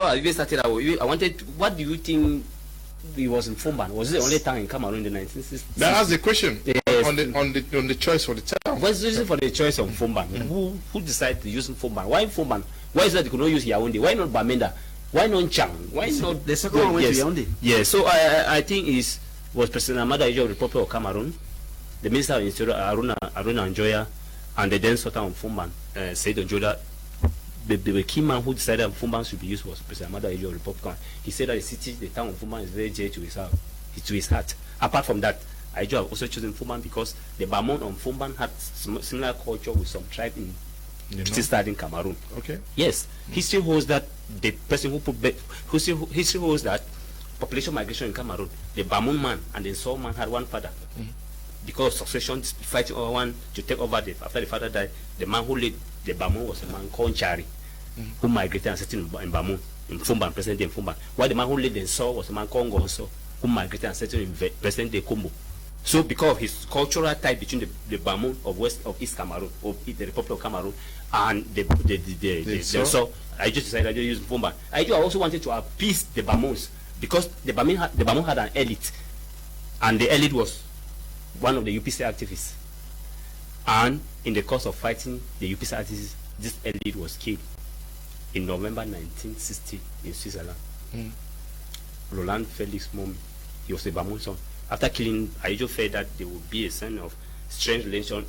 I even started, I wanted, what do you think it was in Foumban? Was it the only town in Cameroon in the 1960s? That's the question. Yes. On the choice for the town. What's the reason for the choice of Foumban? Who decided to use Foumban? Why Foumban? Why is that they could not use Yaoundé? Why not Bamenda? Why not Chang? Why not the second one went to Yaoundé? Yes. So I think was President Amada Ijo of the Republic of Cameroon, the Minister of Interior Aruna Njoya, and the then Sultan of Foumban, Said Njoda. The key man who decided that Foumban should be used was President Amada Ijo of the Republic of Cameroon. He said that the town of Foumban is very dear to his heart. Apart from that, Ijo have also chosen Foumban because the Bamon on Foumban had similar culture with some tribe in in Cameroon. Okay. Yes. History holds that the person who history holds that population migration in Cameroon, the Bamon man and the Nsor man had one father. Because succession fighting over one to take over after the father died, the man who led the Bamon was a man called Chari, who migrated and settled in Bamon, in Foumban, present day in Foumban. While the man who led the Nsor was a man called Ngonso, who migrated and settled in present day Kombo. So because of his cultural tie between the Bamon of East Cameroon, of the Republic of Cameroon, and so I just decided to use Foumban. I also wanted to appease the Bamons because the Bamon had an elite, and the elite was one of the UPC activists. And in the course of fighting the UPC activists, this elite was killed in November 1960 in Switzerland. Roland Felix Momi, he was a Bamon son. After killing, Aïdjo felt that there would be a sign of strange relation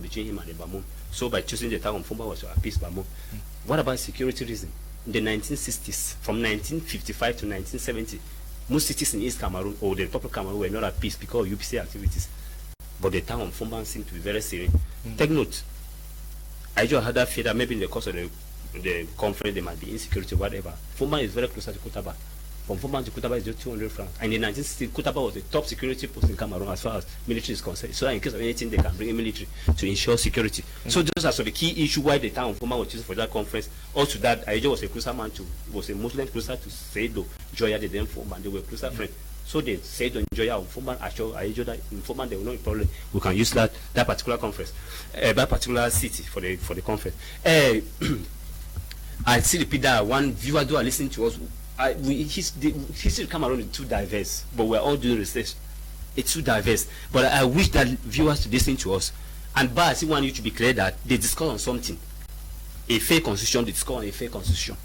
between him and the Bamon. So by choosing the town of Foumban was to appease Bamon. What about security reason? In the 1960s, from 1955 to 1970, most cities in East Cameroon or the Republic of Cameroon were not at peace because of UPC activities. But the town of Foumban seemed to be very serene. Take note, Aïdjo had that fear that maybe in the course of the conference there might be insecurity or whatever. Foumban is very close to Koutaba. From Foumban to Koutaba is just 200 francs. And in 1960, Koutaba was the top security post in Cameroon as far as military is concerned. So in case of anything, they can bring in military to ensure security. So those are the key issue why the town of Foumban was chosen for that conference. Also that Aïdjo was a closer man was a Muslim closer to Seido Joya, the then Foumban. They were closer friends. So they said to Joya of Foumban, assure Aïdjo that in Foumban there will not be problem. We can use that particular conference, that particular city for the conference. I see repeat that one viewer do are listening to us. History of Cameroon is too diverse, but we're all doing research. It's too diverse. But I wish that viewers to listen to us. And but I still want you to be clear that they discuss on something. A fake constitution, they discuss on a fake constitution.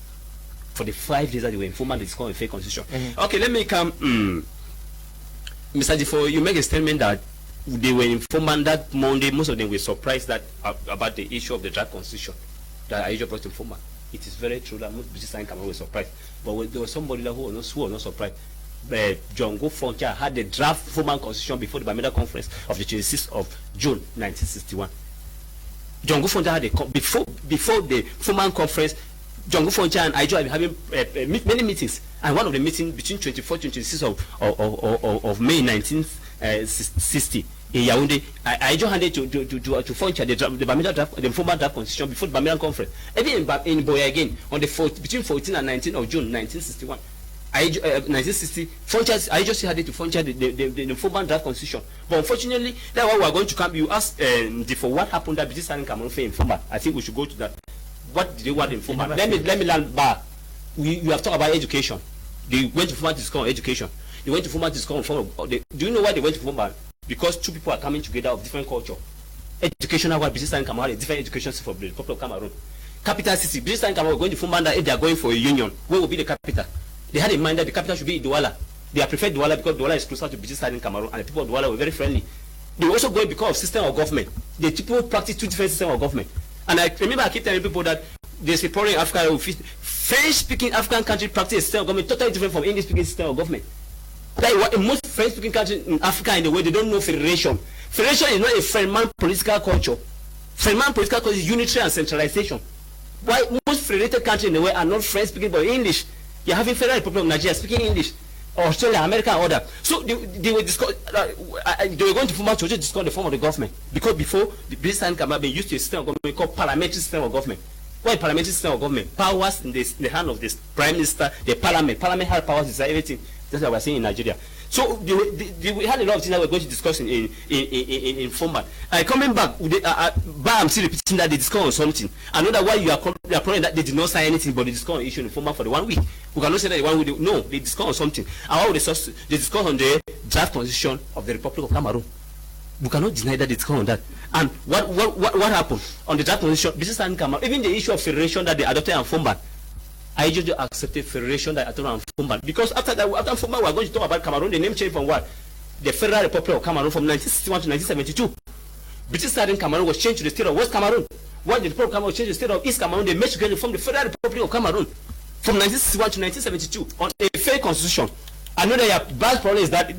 For the 5 days that they were in Foumban, they discuss on a fake constitution. Okay, let me come. Mr. Difo, you make a statement that they were in Foumban that Monday. Most of them were surprised that about the issue of the draft constitution that Aïdjo brought in Foumban. It is very true that most British and Cameroon were surprised. But there was somebody who was not surprised. John Go had the draft Foumban constitution before the Bamenda conference of the 26th of June 1961. John Go had before the Foumban conference. John Go and Aïdjo have been having many meetings, and one of the meetings between 24th and 26th of May 1960 in Yaoundé, Aïdjo handed to Foncha the Bamenda draft, the Foumban draft constitution before the Bamenda conference. Even in Boya again, on between 14 and 19 of June 1961, 1960, Aïdjo still had it to Foncha the Foumban draft constitution. But unfortunately, that's why we are going to come. You asked for what happened that British and Cameroon in Foumban. I think we should go to that. What did they want in Foumban? Let me land back. You have talked about education. They went to Foumban to discuss education. They went to Foumban to discuss do you know why they went to Foumban? Because two people are coming together of different culture. Educational wise, British and Cameroon, a different education system for the Republic of Cameroon. Capital city, British and Cameroon were going to Foumban that if they are going for a union, where will be the capital? They had in mind that the capital should be Douala. They have preferred Douala because Douala is closer to British and Cameroon, and the people of Douala were very friendly. They were also going because of system of government. The people practice two different systems of government. And I remember I keep telling people that there's a problem in Africa. French-speaking African country practice a system of government totally different from English-speaking system of government. Like what most French-speaking countries in Africa in the way they don't know federation. Federation is not a Frenchman political culture. Frenchman political culture is unitary and centralization. Why most federated countries in the way are not French-speaking but English? You're having Federal Republic of Nigeria speaking English, Australia, America, and other. So they were they were going to Foumban to just discuss the form of the government because before the British and Cameroon been used to a system of government called parliamentary system of government. What parliamentary system of government? Powers in the hand of this prime minister, the parliament. Parliament had powers to decide everything. That's what we're saying in Nigeria. So we had a lot of things that we're going to discuss in Foumban. Coming back, but I'm still repeating that they discussed on something. I know that why you are probably that they did not sign anything, but they discussed on issue in Foumban for the 1 week. We cannot say that the 1 week. No, they discussed on something. And how they discussed on the draft constitution of the Republic of Cameroon. We cannot deny that they discussed on that. And what happened on the draft constitution? This is Cameroon. Even the issue of federation that they adopted in Foumban. I just accepted federation that I told Foumban, because after Foumban we are going to talk about Cameroon. The name changed from what? The Federal Republic of Cameroon from 1961 to 1972. British Southern Cameroon was changed to the state of West Cameroon. When the Republic of Cameroon was changed to the state of East Cameroon, they merged together from the Federal Republic of Cameroon from 1961 to 1972 on a fair constitution. I know that your bad problem is that.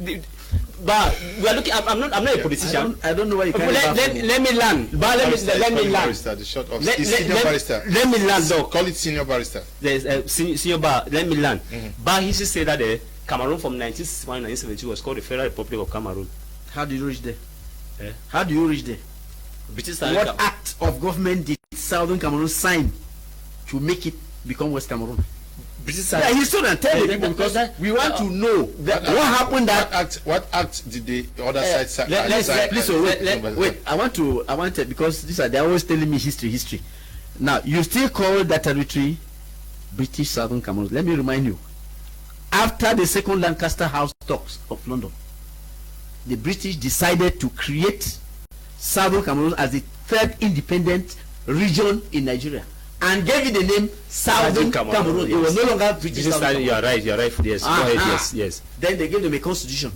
But we are looking. I'm not a politician. I don't know why you can't. Let me land. But let me land. The short of senior barrister. Let me land though. Call it senior barrister. There's senior bar. Let me land. But he should say that the Cameroon from 1961 to 1972 was called the Federal Republic of Cameroon. How do you reach there? How do you reach there? What act of government did Southern Cameroon sign to make it become West Cameroon? Yeah, he's still not telling people because we want to know what happened. What act did the other side sign? Please wait. I want to because they're always telling me history. Now you still call that territory British Southern Cameroon. Let me remind you. After the second Lancaster House talks of London, the British decided to create Southern Cameroon as the third independent region in Nigeria. And gave it the name Southern Cameroon. It was no longer British Southern Cameroon. You are right. Yes. Go ahead. Yes. Then they gave them a constitution.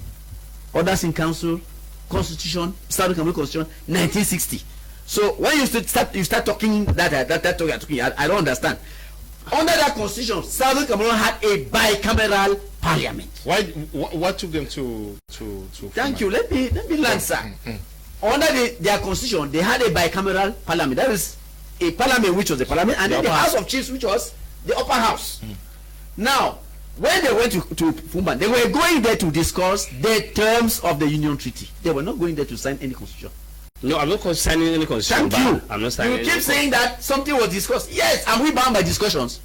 Orders in council, constitution, Southern Cameroon constitution, 1960. So when you start talking that talking, I don't understand. Under that constitution, Southern Cameroon had a bicameral parliament. What took them to Thank you. Let me land, sir. Under their constitution, they had a bicameral parliament. That is a parliament which was the parliament, and then the House of Chiefs which was the upper house. Now, when they went to Foumban, they were going there to discuss the terms of the Union Treaty. They were not going there to sign any constitution. No, I'm not signing any constitution. Thank you. I'm not signing. You keep saying that something was discussed. Yes, are we bound by discussions?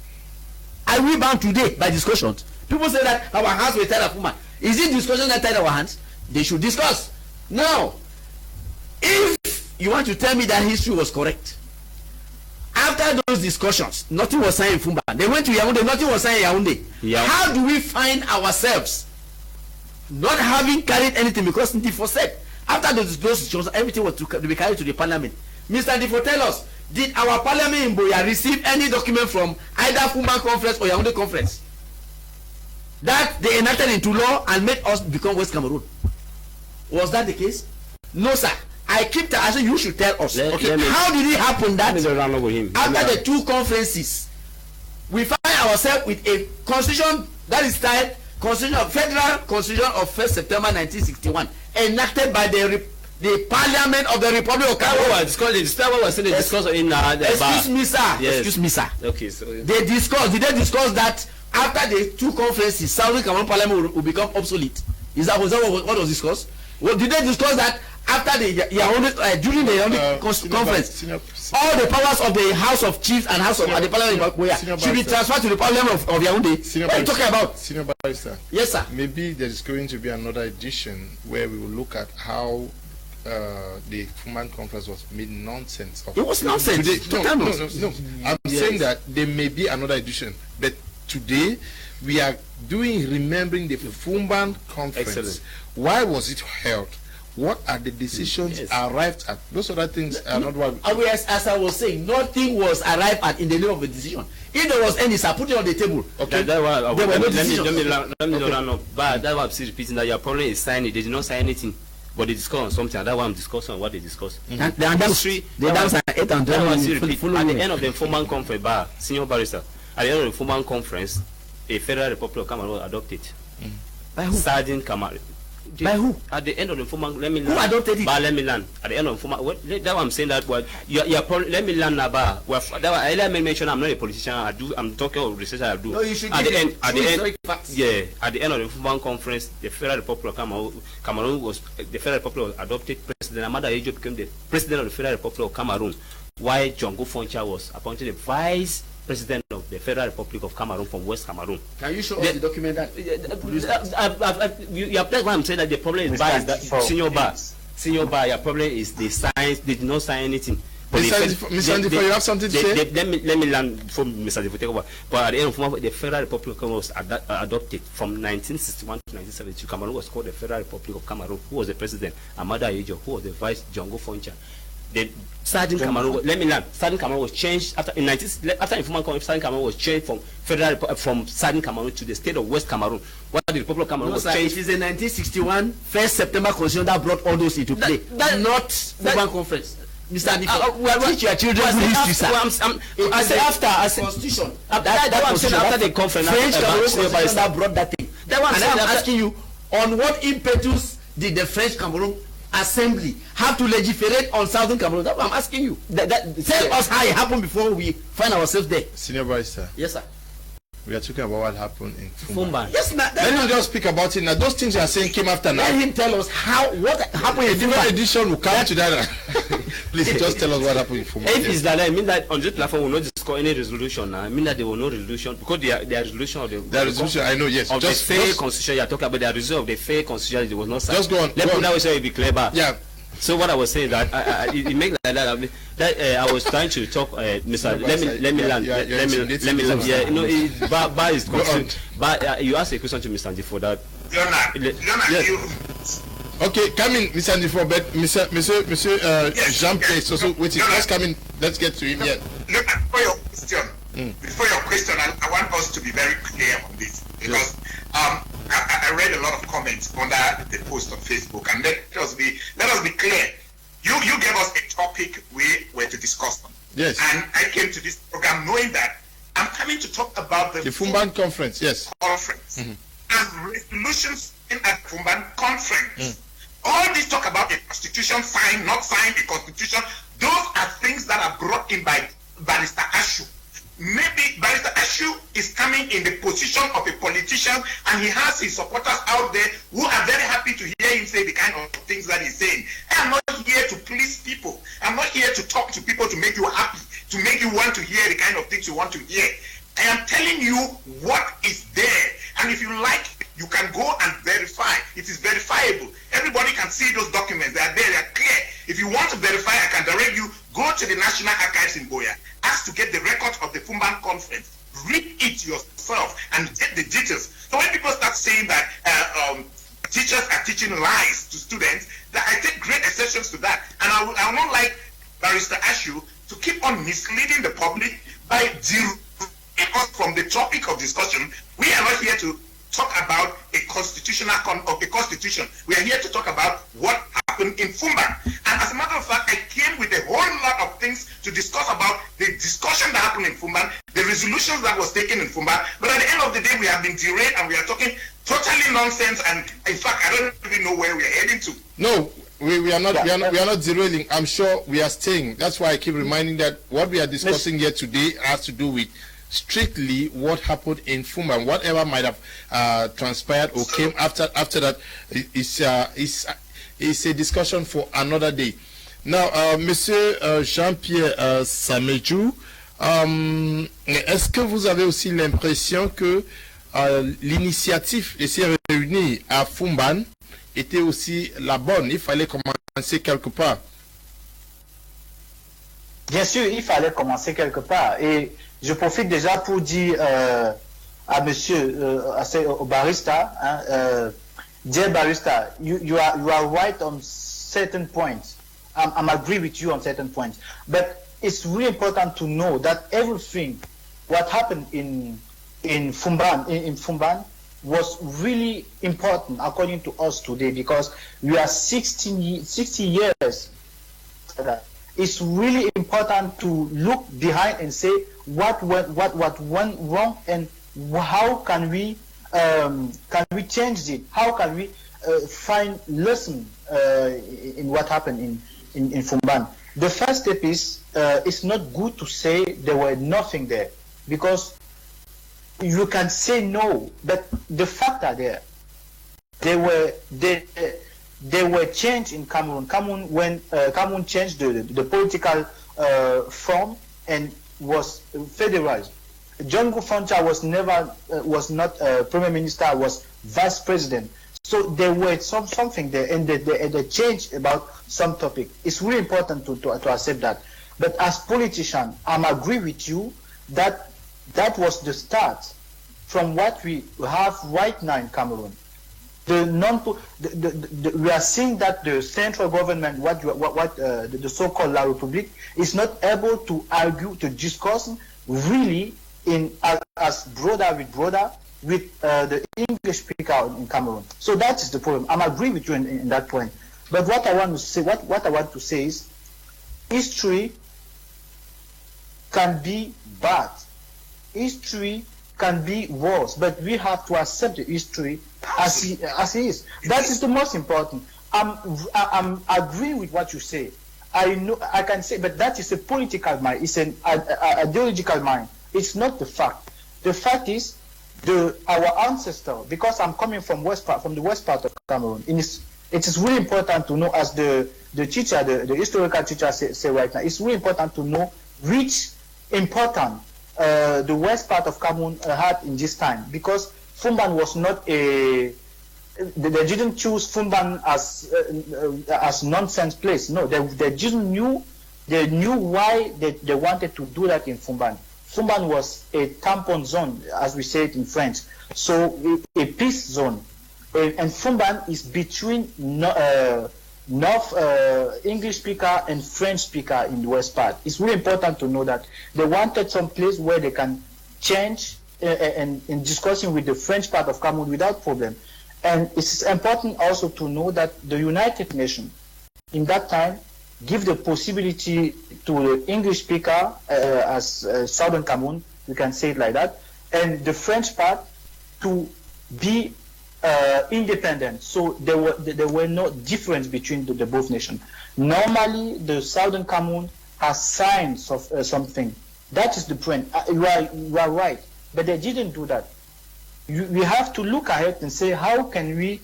Are we bound today by discussions? People say that our hands were tied at Foumban. Is it discussion that tied our hands? They should discuss. Now, if you want to tell me that history was correct, after those discussions, nothing was signed in Foumban. They went to Yaoundé, nothing was signed in Yaoundé. Yeah. How do we find ourselves not having carried anything? Because Ndifo said, after those discussions, everything was to be carried to the parliament. Mr. Ndifo, tell us, did our parliament in Boya receive any document from either Foumban conference or Yaoundé conference that they enacted into law and made us become West Cameroon? Was that the case? No, sir. I keep asking, you should tell us. How did it happen that after the two conferences, we find ourselves with a constitution that is styled Federal Constitution of 1st September 1961, enacted by the Parliament of the Republic of Cameroon. Excuse me, sir. Yes. Excuse me, sir. Okay, so did they discuss that after the two conferences, Southern Cameroon Parliament will become obsolete? Was that what was discussed? Well, did they discuss that after the during the Yaoundé conference, all the powers of the House of Chiefs and House of the Parliament should be transferred to the Parliament of Yaoundé? What are you talking about? Senior Barrister. Yes, sir. Maybe there is going to be another edition where we will look at how the Foumban conference was made nonsense. It was nonsense. Today, no. I'm saying that there may be another edition, but today we are remembering the Foumban conference. Excellent. Why was it held? What are the decisions arrived at? Those other things are not what. As I was saying, nothing was arrived at in the name of a decision. If there was any, sir, put it on the table. Okay. There were no decisions. Let me know. But that's why I'm still repeating that your problem is signing. They did not sign anything, but they discussed on something. That's why I'm discussing what they discussed. At the end of the Foumban conference, senior barrister, at the end of the Foumban conference, a Federal Republic of Cameroon was adopted. By who? Sardin Cameroon. By who? At the end of the Foumban, let me land. Who adopted it? But let me land. At the end of the Foumban, that's why I'm saying that. But let me land now. I mentioned I'm not a politician. I'm talking of research. I do. No, you should. At the end, At the end of the Foumban conference, the Federal Republic of Cameroon was the Federal Republic was adopted. President Amada Ejo became the president of the Federal Republic of Cameroon, while Anglophone was appointed the vice president of the Federal Republic of Cameroon from West Cameroon. Can you show us the document that? That's why I'm saying that the problem is Bar is that senior bar. Your problem is the science. They did not sign anything. Mr. Andifo, you have something to say? Let me land from Mr. Andifo take over. But at the end of the Federal Republic of Cameroon was adopted from 1961 to 1972. Cameroon was called the Federal Republic of Cameroon. Who was the president? Amada Ayejo. Who was the vice? Anglophone. The Southern Cameroon. Let me land. Southern Cameroon was changed after Foumban conference. Southern Cameroon was changed from Southern Cameroon to the state of West Cameroon. What the Republic of Cameroon was changed. It is the 1961 1st September Constitution that brought all those into play. Not Foumban conference. Mr. Andifo, teach your children good history, sir. I say after Constitution. That one said after the conference. French Cameroon that brought that thing. That one. And I'm asking you, on what impetus did the French Cameroon Assembly have to legislate on Southern Cameroon? That's what I'm asking you. Tell us how it happened before we find ourselves there. Senior Barrister. Yes, sir. We are talking about what happened in Foumban. Yes, let him just speak about it now. Those things you are saying came after now. Let him tell us what happened in Foumban. A different edition will come to that. Please just tell us what happened in Foumban. If it's that, I mean that on this platform we will not discuss any resolution now. I mean that there will no resolution because the resolution of the resolution, I know, yes. Of just the fair constitution you are talking about, the result of the fair constitution it was not signed. Just go on. Let me now say it be clear back. Yeah. So what I was saying that it makes like that. I was trying to talk, Mr. Let me land. Yeah, you know, Bar is concerned. But you asked a question to Mr. Andifo that. Okay, come in, Mr. Andifo, but Monsieur Jean-Pierre is also waiting. Let's come in. Let's get to him. Yeah. Look, before your question, I want us to be very clear on this because I read a lot of comments under the post on Facebook, and let us be clear. You gave us a topic we were to discuss on. Yes. And I came to this program knowing that I'm coming to talk about the Foumban conference. Yes. Conference and resolutions in at Foumban conference. All this talk about a constitution signed, not signed, a constitution. Those are things that are brought in by Barrister Ashu. Maybe Barrister Ashu is coming in the position of a politician and he has his supporters out there who are very happy to hear him say the kind of things that he's saying. I am not here to please people. I'm not here to talk to people to make you happy, to make you want to hear the kind of things you want to hear. I am telling you what is there. And if you like, you can go and verify. It is verifiable. Everybody can see those documents. They are there. They are clear. If you want to verify, I can direct you. Go to the National Archives in Boya. Ask to get the records of the Foumban conference. Read it yourself and get the details. So when people start saying that teachers are teaching lies to students, that I take great exceptions to that. And I will not like Barrister Ashu to keep on misleading the public by derailing us from the topic of discussion. We are not here to talk about a constitutional constitution. We are here to talk about what happened in Foumban. And as a matter of fact, I came with a whole lot of things to discuss about the discussion that happened in Foumban, the resolutions that was taken in Foumban. But at the end of the day, we have been derailed and we are talking totally nonsense. And in fact, I don't even know where we are heading to. No. We are not derailing. I'm sure we are staying. That's why I keep reminding that what we are discussing here today has to do with strictly what happened in Foumban. Whatever might have transpired or came after that is a discussion for another day. Now, Monsieur Jean-Pierre Samedjou, est-ce que vous avez aussi l'impression que l'initiative de se réunir à Foumban était aussi la bonne? Il fallait commencer quelque part. Bien sûr, il fallait commencer quelque part. Et je profite déjà pour dire à monsieur, au barista, dear barista, you are right on certain points. I'm agree with you on certain points. But it's really important to know that everything, what happened in Foumban was really important according to us today, because we are 60 years. It's really important to look behind and say what went wrong and how can we change it? How can we find lesson in what happened in Foumban? The first step is it's not good to say there were nothing there, because you can say no, but the fact are there. There were change in Cameroon. When Cameroon changed the political form, and was federalized. John Gufoncha was not Prime Minister, was Vice President. So there were something there, and the change about some topic. It's really important to accept that. But as politician, I agree with you that that was the start from what we have right now in Cameroon. We are seeing that the central government, the so-called La République, is not able to argue, to discuss really as brother with the English speaker in Cameroon. So that is the problem. I agree with you in that point. But what I want to say is, history can be bad. History can be worse, but we have to accept the history as it is. That is the most important. I'm agreeing with what you say. I know I can say, but that is a political mind. It's an ideological mind. It's not the fact. The fact is, our ancestor. Because I'm coming from the west part of Cameroon. It is really important to know, as the teacher, the historical teacher say right now. It's really important to know which important the west part of Cameroon had in this time, because Foumban was not they didn't choose Foumban as nonsense place. No, they just knew why they wanted to do that in Foumban. Foumban was a tampon zone, as we say it in French, so a peace zone, and Foumban is between North English speaker and French speaker in the west part. It's really important to know that they wanted some place where they can change and in discussing with the French part of Cameroon without problem. And it's important also to know that the United Nations in that time give the possibility to the English speaker as Southern Cameroon, we can say it like that, and the French part to be independent. So there were no difference between the both nations. Normally, the Southern Cameroon has signs of something. That is the point. You are right, but they didn't do that. We have to look ahead and say, how can we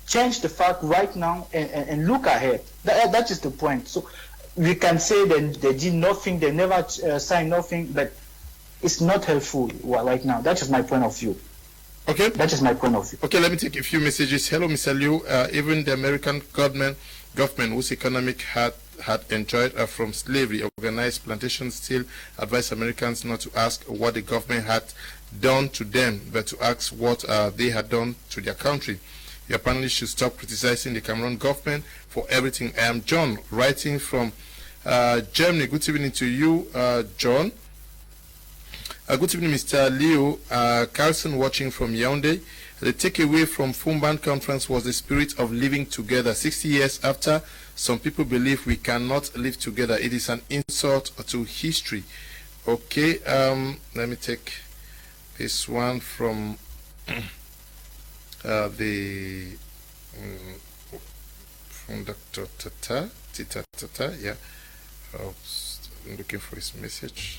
change the fact right now and look ahead? That is the point. So we can say that they did nothing, they never signed nothing, but it's not helpful right now. That is my point of view. Okay. That is my point of view. Okay, let me take a few messages. Hello, Mr. Liu. Even the American government whose economic had enjoyed from slavery, organized plantations, still advise Americans not to ask what the government had done to them, but to ask what they had done to their country. You apparently should stop criticizing the Cameroon government for everything. I am John, writing from Germany. Good evening to you, John. Good evening, Mr. Leo. Carlson watching from Yaoundé. The takeaway from Foumban conference was the spirit of living together. 60 years after, some people believe we cannot live together. It is an insult to history. Okay, let me take this one from from Dr. Tata, yeah. I'm looking for his message.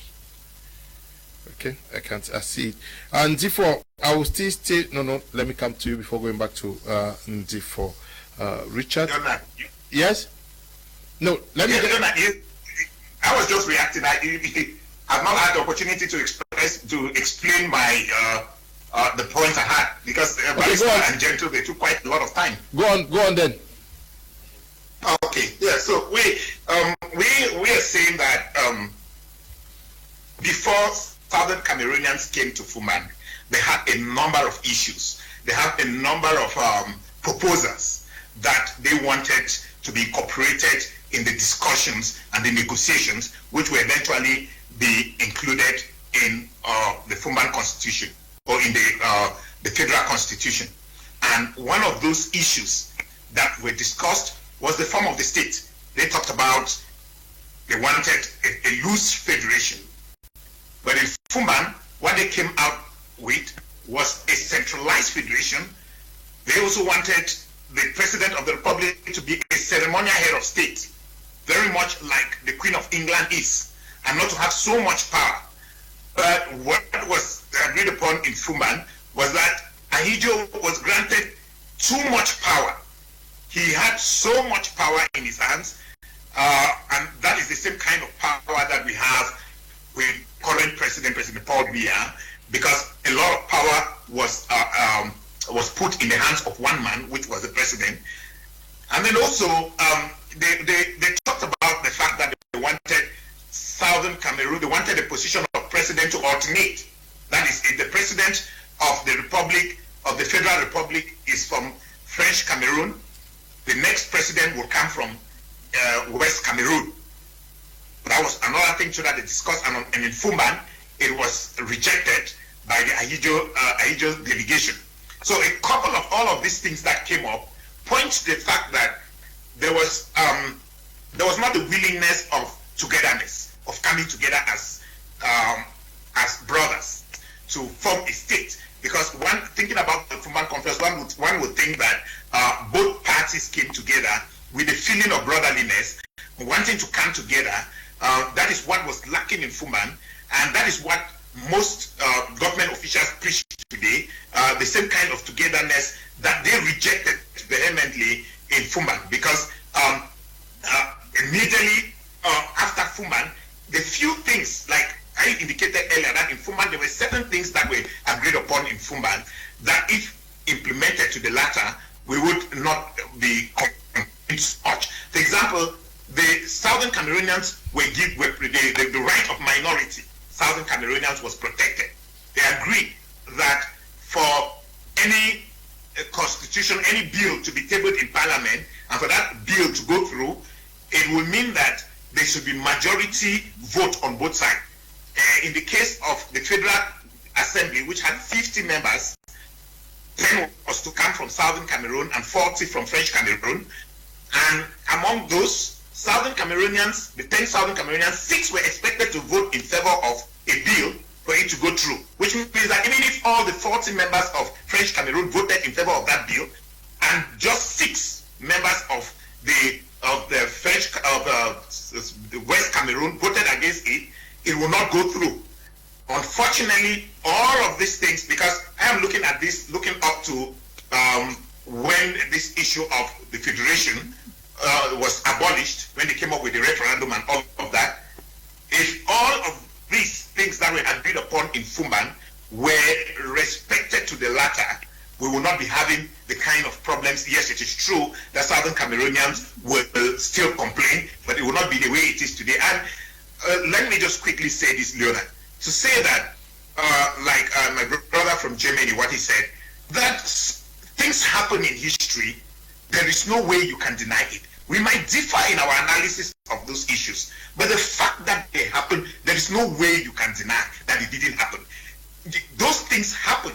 Okay, I see it. And D4, I will still stay. No, let me come to you before going back to D4. Richard? Yes? No, let me. I was just reacting. I've not had the opportunity to explain my the points I had, because Barrister and Gentle, they took quite a lot of time. Go on then. Okay, yeah. So we are saying that before Southern Cameroonians came to Foumban, they had a number of issues. They had a number of proposals that they wanted to be incorporated in the discussions and the negotiations, which will eventually be included in the Foumban Constitution, or in the Federal Constitution. And one of those issues that were discussed was the form of the state. They talked about, they wanted a loose federation. But in Foumban, what they came out with was a centralized federation. They also wanted the President of the Republic to be a ceremonial head of state, very much like the Queen of England is, and not to have so much power. But what was agreed upon in Foumban was that Ahidjo was granted too much power. He had so much power in his hands, And that is the same kind of power that we have with current President Paul Biya, because a lot of power was put in the hands of one man, which was the president. And then also, they talked about the fact that they wanted Southern Cameroon, they wanted the position of president to alternate. That is, if the president of the Republic, of the Federal Republic, is from French Cameroon, the next president will come from West Cameroon. That was another thing that they discussed, and in Foumban, it was rejected by the Ahijo delegation. So a couple of all of these things that came up point to the fact that there was not the willingness of togetherness, of coming together as brothers to form a state. Because thinking about the Foumban conference, one would think that both parties came together with a feeling of brotherliness, wanting to come together. That is what was lacking in Foumban, and that is what most government officials preach today, the same kind of togetherness that they rejected vehemently in Foumban. Because immediately after Foumban, the few things, like I indicated earlier, that in Foumban there were certain things that were agreed upon in Foumban that if implemented to the latter, we would not be much. For example, the Southern Cameroonians were given the right of minority. Southern Cameroonians was protected. They agreed that for any constitution, any bill to be tabled in Parliament, and for that bill to go through, it will mean that there should be majority vote on both sides. In the case of the Federal Assembly, which had 50 members, 10 was to come from Southern Cameroon and 40 from French Cameroon. And among those Southern Cameroonians, the 10 Southern Cameroonians, 6 were expected to vote in favor of a bill for it to go through, which means that even if all the 40 members of French Cameroon voted in favor of that bill, and just 6 members of the West Cameroon voted against it, it will not go through. Unfortunately, all of these things, because I am looking at this, looking up to when this issue of the federation was abolished, when they came up with the referendum and all of that, if all of these things that were agreed upon in Foumban were respected to the latter, we will not be having the kind of problems. Yes, it is true that Southern Cameroonians will still complain, but it will not be the way it is today. And let me just quickly say this, Leonard, to say that, like my brother from Germany, what he said, that things happen in history, there is no way you can deny it. We might differ in our analysis of those issues, but the fact that they happen, there is no way you can deny that it didn't happen. Those things happen.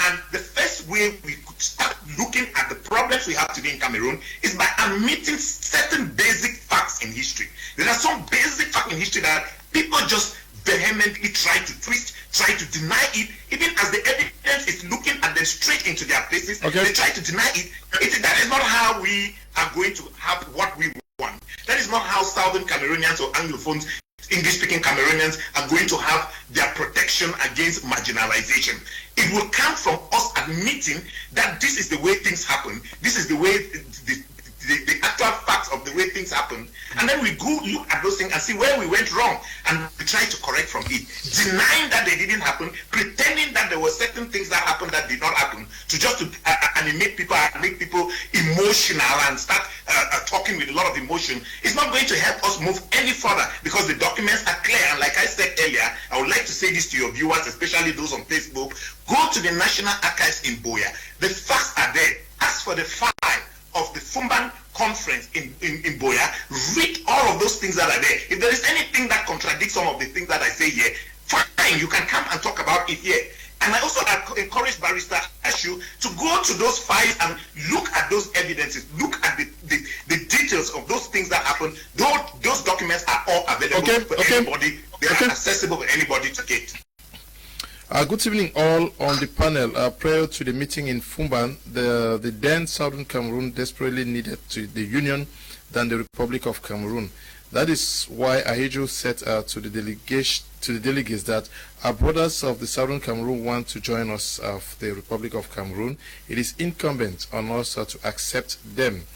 And the first way we could start looking at the problems we have today in Cameroon is by admitting certain basic facts in history. There are some basic facts in history that people just vehemently try to twist, try to deny it, even as the evidence is looking at them straight into their faces. Okay. They try to deny it. That is not how we are going to have what we want. That is not how Southern Cameroonians or Anglophones, English-speaking Cameroonians, are going to have their protection against marginalization. It will come from us admitting that this is the way things happen. This is the way the actual facts of the way things happen, and then we go look at those things and see where we went wrong, and we try to correct from it. Denying that they didn't happen, pretending that there were certain things that happened that did not happen, to animate people, make people emotional and start talking with a lot of emotion, is not going to help us move any further, because the documents are clear. And like I said earlier, I would like to say this to your viewers, especially those on Facebook: go to the National Archives in Boya. The facts are there. As for the file of the Foumban conference in Boya, read all of those things that are there. If there is anything that contradicts some of the things that I say here, fine, you can come and talk about it here. And I also encourage Barrister Ashu to go to those files and look at those evidences, look at the details of those things that happened. Those documents are all available for anybody. They are accessible for anybody to get. Good evening all on the panel. Prior to the meeting in Foumban, the then Southern Cameroon desperately needed the union than the Republic of Cameroon. That is why Ahijo said to the delegates that our brothers of the Southern Cameroon want to join us of the Republic of Cameroon. It is incumbent on us to accept them.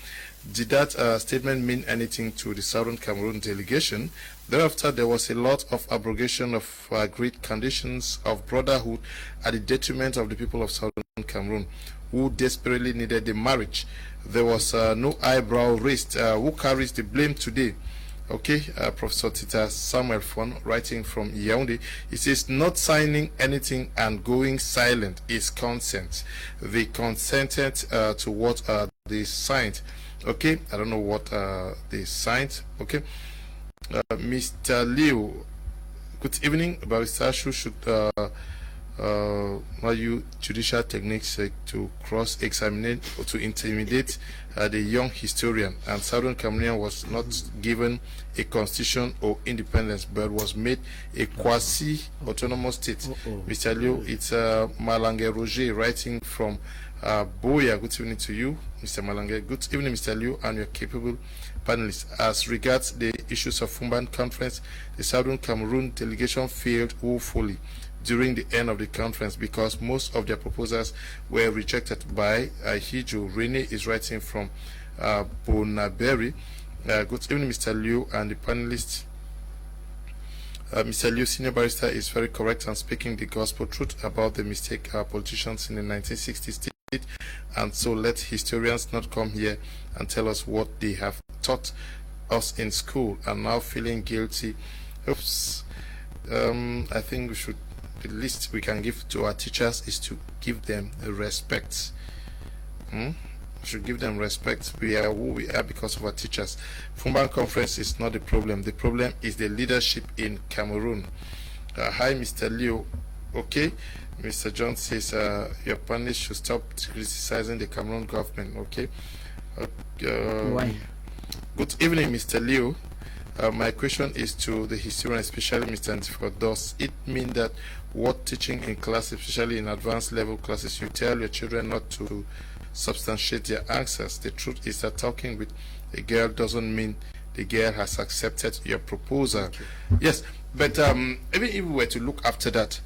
Did that statement mean anything to the Southern Cameroon delegation? Thereafter, there was a lot of abrogation of agreed conditions of brotherhood at the detriment of the people of Southern Cameroon, who desperately needed the marriage. There was no eyebrow raised. Who carries the blame today? Okay, Professor Tita Samuel Fon, writing from Yaoundé, he says, not signing anything and going silent is consent. They consented to what they signed. Okay, I don't know what they signed. Okay, Mr. Leo, good evening. Barrister should value judicial techniques to cross-examine or to intimidate the young historian, and Southern Cameroon was not given a constitution or independence but was made a quasi-autonomous state. Mr. Leo, it's Malange Roger writing from Boya. Good evening to you, Mr. Malange. Good evening, Mr. Liu, and your capable panelists. As regards the issues of Foumban conference, the Southern Cameroon delegation failed woefully during the end of the conference because most of their proposals were rejected by Hijo. Rene is writing from Bonaberry. Good evening, Mr. Liu, and the panelists. Mr. Liu, senior barrister, is very correct and speaking the gospel truth about the mistake politicians in the 1960s did, and so let historians not come here and tell us what they have taught us in school and now feeling guilty. Oops. I think we should, the least we can give to our teachers is to give them respect. We should give them respect. We are who we are because of our teachers. Foumban conference is not the problem. The problem is the leadership in Cameroon. Hi, Mr. Leo. Okay, Mr. John says your panelists should stop criticizing the Cameroon government. Okay. Why? Good evening, Mr. Leo. My question is to the historian, especially Mr. Antifor. Does it mean that what teaching in class, especially in advanced level classes, you tell your children not to substantiate their answers? The truth is that talking with a girl doesn't mean the girl has accepted your proposal. Okay. Yes, but even if we were to look after that,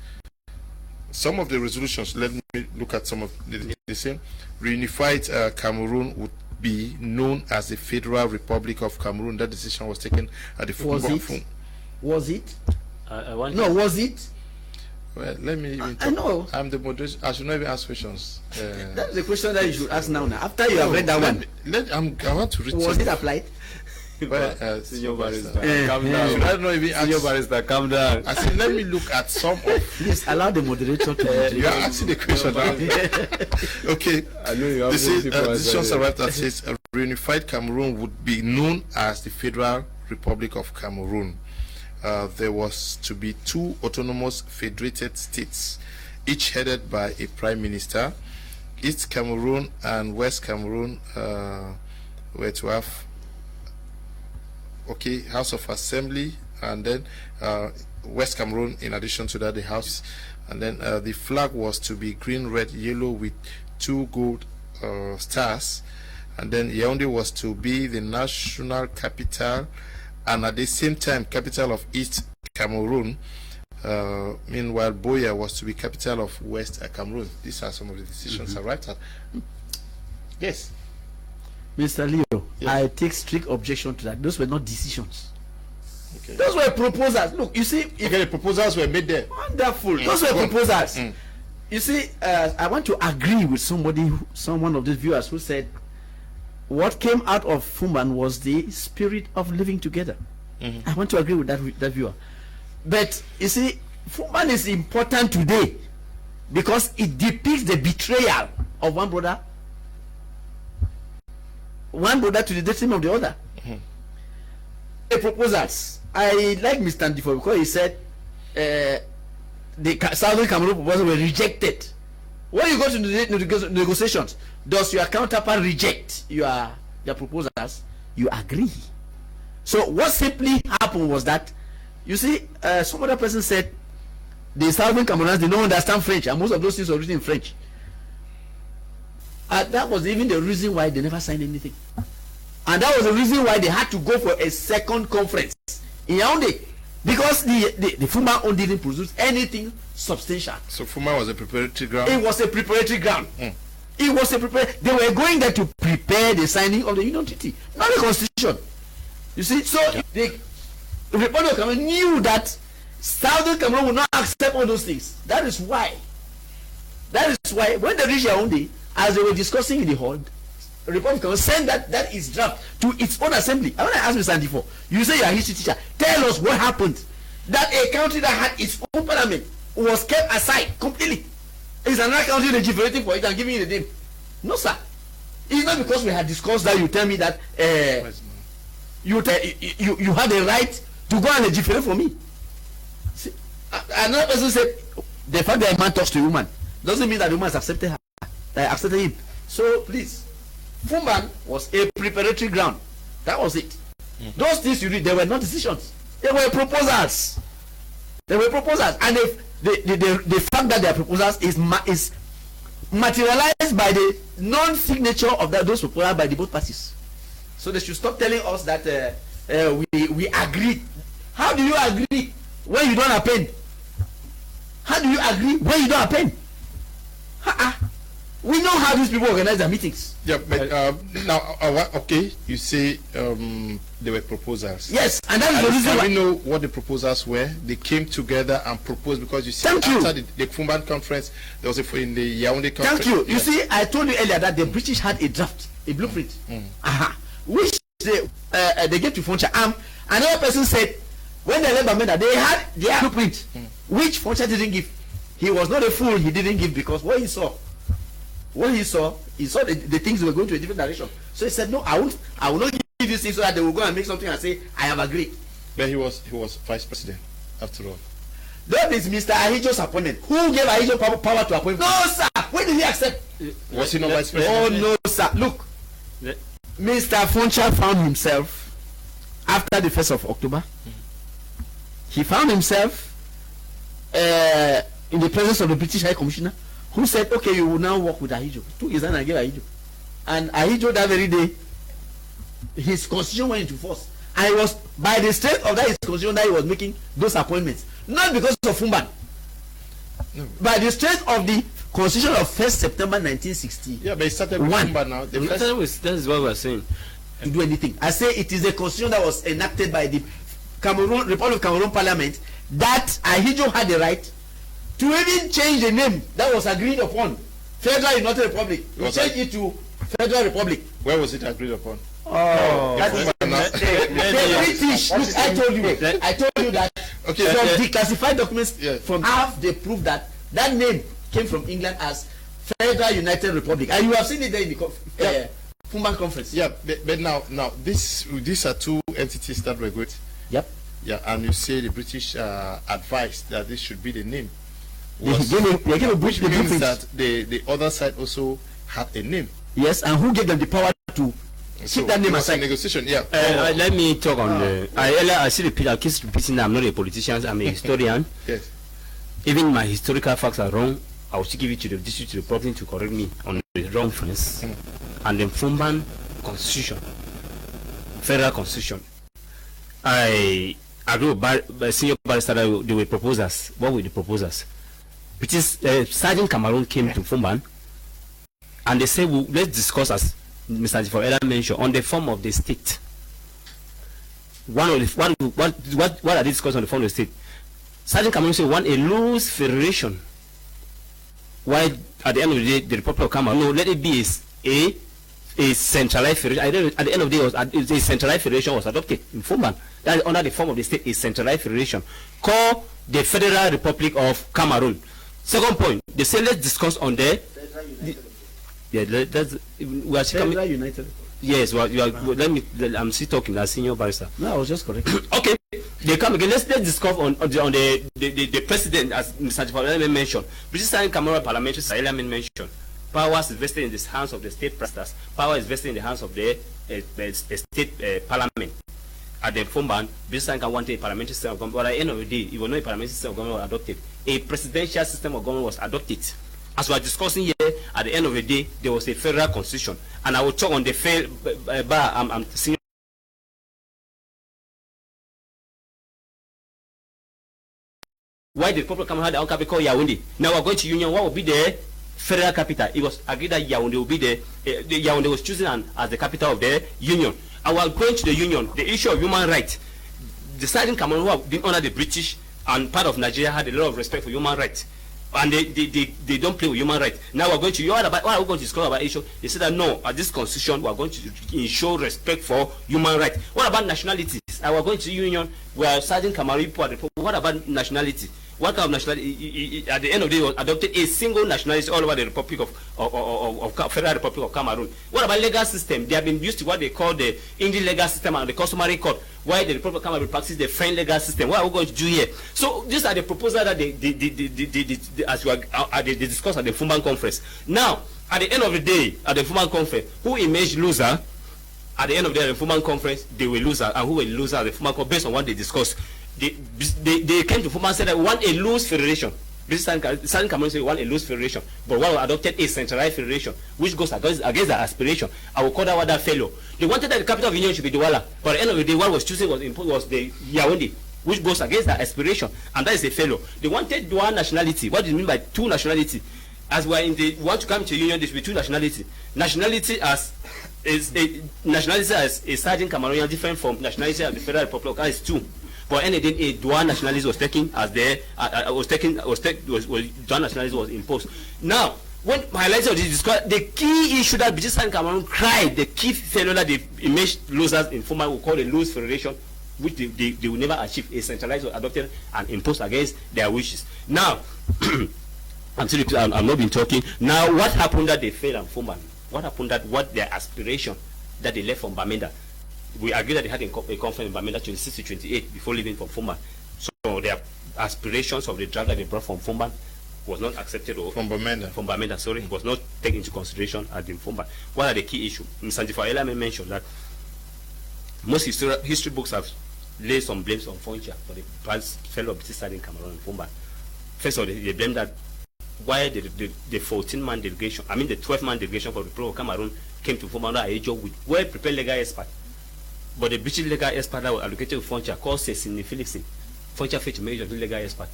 some of the resolutions, let me look at some of the same. Reunified Cameroon would be known as the Federal Republic of Cameroon. That decision was taken at the Foumban. Was it? No, was it? Well, let me even I know. I'm the moderator. I should not even ask questions. That's the question that you should ask now. After you have read that one. I want to read. Was it applied? Well, Senior barrister, calm down. Should I not even ask? Senior barrister, calm down. I said, let me look at some of. Please allow the moderator to. You are asking the question now. Okay. I know you have decisions arrived that says a reunified Cameroon would be known as the Federal Republic of Cameroon. There was to be two autonomous federated states, each headed by a prime minister. East Cameroon and West Cameroon were to have House of Assembly, and then West Cameroon, in addition to that, the House, and then the flag was to be green, red, yellow with two gold stars, and then Yaoundé was to be the national capital and at the same time capital of East Cameroon. Meanwhile, Boya was to be capital of West Cameroon. These are some of the decisions arrived at. Yes. Mr. Leo, yes. I take strict objection to that. Those were not decisions. Okay. Those were proposals. Look, you see, the proposals were made there. Wonderful. Those were proposals. You see, I want to agree with someone of these viewers who said what came out of Foumban was the spirit of living together. I want to agree with that viewer. But you see, Foumban is important today because it depicts the betrayal of one brother to the detriment of the other. The proposals. I like Mr. Ndifo because he said the Southern Cameroon proposals were rejected. When you go to the negotiations, does your counterpart reject your proposals? You agree. So what simply happened was that, you see, some other person said the Southern Cameroonians did not understand French, and most of those things were written in French. That was even the reason why they never signed anything. And that was the reason why they had to go for a second conference in Yaoundé, because the Foumban didn't produce anything substantial. So Foumban was a preparatory ground? It was a preparatory ground. It was a prepare. They were going there to prepare the signing of the Union Treaty, not the Constitution. You see, so the Republic of Cameroon knew that Southern Cameroon would not accept all those things. That is why when they reached Yaoundé, as they were discussing in the hall, the Republic of Cameroon sent that its draft to its own assembly. I want to ask Mr. Andifo, you say you are a history teacher. Tell us what happened. That a country that had its own parliament was kept aside completely. It's another country legiferating for it and giving you the name. No, sir. It's not because we had discussed that you tell me that you had a right to go and legislate for me. See, another person said the fact that a man talks to a woman doesn't mean that the woman has accepted her, accepted him. So please, Foumban was a preparatory ground. That was it. Those things you read, they were not decisions. They were proposals. They were proposals, and the fact that their proposals is materialized by the non-signature of those proposals by the both parties. So they should stop telling us that we agreed. How do you agree when you don't append? How do you agree when you don't append? We know how these people organize their meetings. Yeah, but now, okay, you say there were proposals. Yes, and that is the reason why. We know what the proposals were. They came together and proposed, because you see, after the Foumban conference, there was in the Yaoundé conference. Thank you. You see, I told you earlier that the British had a draft, a blueprint, which they gave to Foncha. Another person said when they left Bamenda, they had their blueprint, which Foncha didn't give. He was not a fool. He didn't give, because what he saw the things were going to a different direction. So he said, no, I will not give this thing so that they will go and make something and say, I have agreed. But he was vice president, after all. That is Mr. Ahijo's appointment. Who gave Ahijo power to appoint? No, sir. When did he accept? Was he not vice president? Oh, no, sir. Look, Mr. Foncha found himself, after the 1st of October, he found himself in the presence of the British High Commissioner, who said, okay, you will now work with Ahijo. Took his hand and gave Ahijo. And Ahijo, that very day, his constitution went into force. And it was by the strength of that his constitution that he was making those appointments. Not because of Foumban. No. By the strength of the constitution of 1st September 1960. Yeah, but it started with Foumban now. That is what we are saying. To do anything. I say it is a constitution that was enacted by the Republic of Cameroon Parliament, that Ahijo had the right to even change the name that was agreed upon. Federal United Republic. We changed it to Federal Republic. Where was it agreed upon? That is the British. Look, I told you that from the classified documents from half they prove that name came from England as Federal United Republic, and you have seen it there in the Foumban conference. Yeah, but now these are two entities that were good. Yep. Yeah, and you say the British advised that this should be the name. Which means that the other side also had a name. Yes, and who gave them the power to keep that name aside? Negotiation, yeah. Let me talk on the. I still repeat. I keep repeating that I'm not a politician. I'm a historian. Yes. Even my historical facts are wrong. I will still give it to the district to the province to correct me on the wrong friends. And then Foumban Constitution, Federal Constitution. I agree with Senior Barrister that they were proposers. What were the proposers? Which is Sergeant Cameroun came to Foumban and they said, well, let's discuss, as Mr. Andifo mentioned, on the form of the state. What are they discussing on the form of the state? Sergeant Cameroun said, one, a loose federation. Why, at the end of the day, the Republic of Cameroun, no, let it be a centralized federation. At the end of the day, a centralized federation was adopted in Foumban. That is under the form of the state, a centralized federation called the Federal Republic of Cameroon. Second point, they say let's discuss on the we are Federal United. Yes, well, I'm still talking as Senior Barrister. No, I was just correct. Okay, they come again. Let's discuss on the president, as Mr. Andifo mentioned. British Cameroon parliamentary Sahelian mentioned. Power is vested in the hands of the state presidents. Power is vested in the hands of the state parliament. At the Foumban, British can want a parliamentary system of government. But at the end of the day, it was not a parliamentary system of government was adopted. A presidential system of government was adopted. As we are discussing here, at the end of the day, there was a federal constitution. And I will talk on the I'm seeing why the Republic of Cameroon had the Yaoundé. Now we're going to union. What will be the federal capital, it was agreed that Yaoundé will be the Yaoundé was chosen as the capital of the union. And while going to the union, the issue of human rights, the Southern Cameroon, who have been under the British and part of Nigeria, had a lot of respect for human rights. And they don't play with human rights. Now we're going to, what are we going to discuss about issue? They said that no, at this constitution, we're going to ensure respect for human rights. What about nationalities? And we're going to the union, where Southern Cameroon people are the, what about nationality? What kind of nationality? At the end of the day, was adopted a single nationality all over the Republic of Federal Republic of Cameroon. What about legal system? They have been used to what they call the English legal system and the customary court, why the Republic of Cameroon practices the French legal system. What are we going to do here? So these are the proposals that they discussed at the Foumban conference. Now, at the end of the day, at the Foumban conference, who emerged loser? At the end of the day, at the Foumban conference, they were loser, and who were loser at the Foumban conference based on what they discussed. They came to Foumban and said that we want a loose federation. Southern Cameroon said we want a loose federation, but one adopted a centralized federation, which goes against their aspiration. I will call that one that failure. They wanted that the capital of the union should be Douala, but at the end of the day, what was chosen was the Yaoundé, which goes against their aspiration, and that is a failure. They wanted dual nationality. What do you mean by two nationality? As we are in the want to come to a union, there should be two nationality. Nationality as a Southern Cameroonian different from nationality of the Federal Republic is two. But anything a dual nationality was taken as there dual nationality was imposed. Now, when highlights of this discuss, the key issue that British and Cameroon cried, the key failure that they imaged losers in Foumban will call a loose federation, which they will never achieve, a centralized or adopted and imposed against their wishes. Now, I'm not been talking. Now, what happened that they failed on Foumban? What happened that what their aspiration that they left from Bamenda? We agreed that they had a conference in Bamenda 26 to 28 before leaving from Foumban. So their aspirations of the draft that they brought from Foumban was not accepted, or from Bamenda, sorry, was not taken into consideration at the Foumban. What are the key issues? Mr. Sanjifa mentioned that most history books have laid some blames on Foncha for the past fellow of British in Cameroon and Foumban. First of all, they blame that why the 14-man delegation, I mean the 12-man delegation for the Republic of Cameroon came to Foumban under Aejo with well-prepared legal experts. But the British legal expert that was allocated to Foncha called Cecily Phillipson. Foncha failed to measure the legal expert.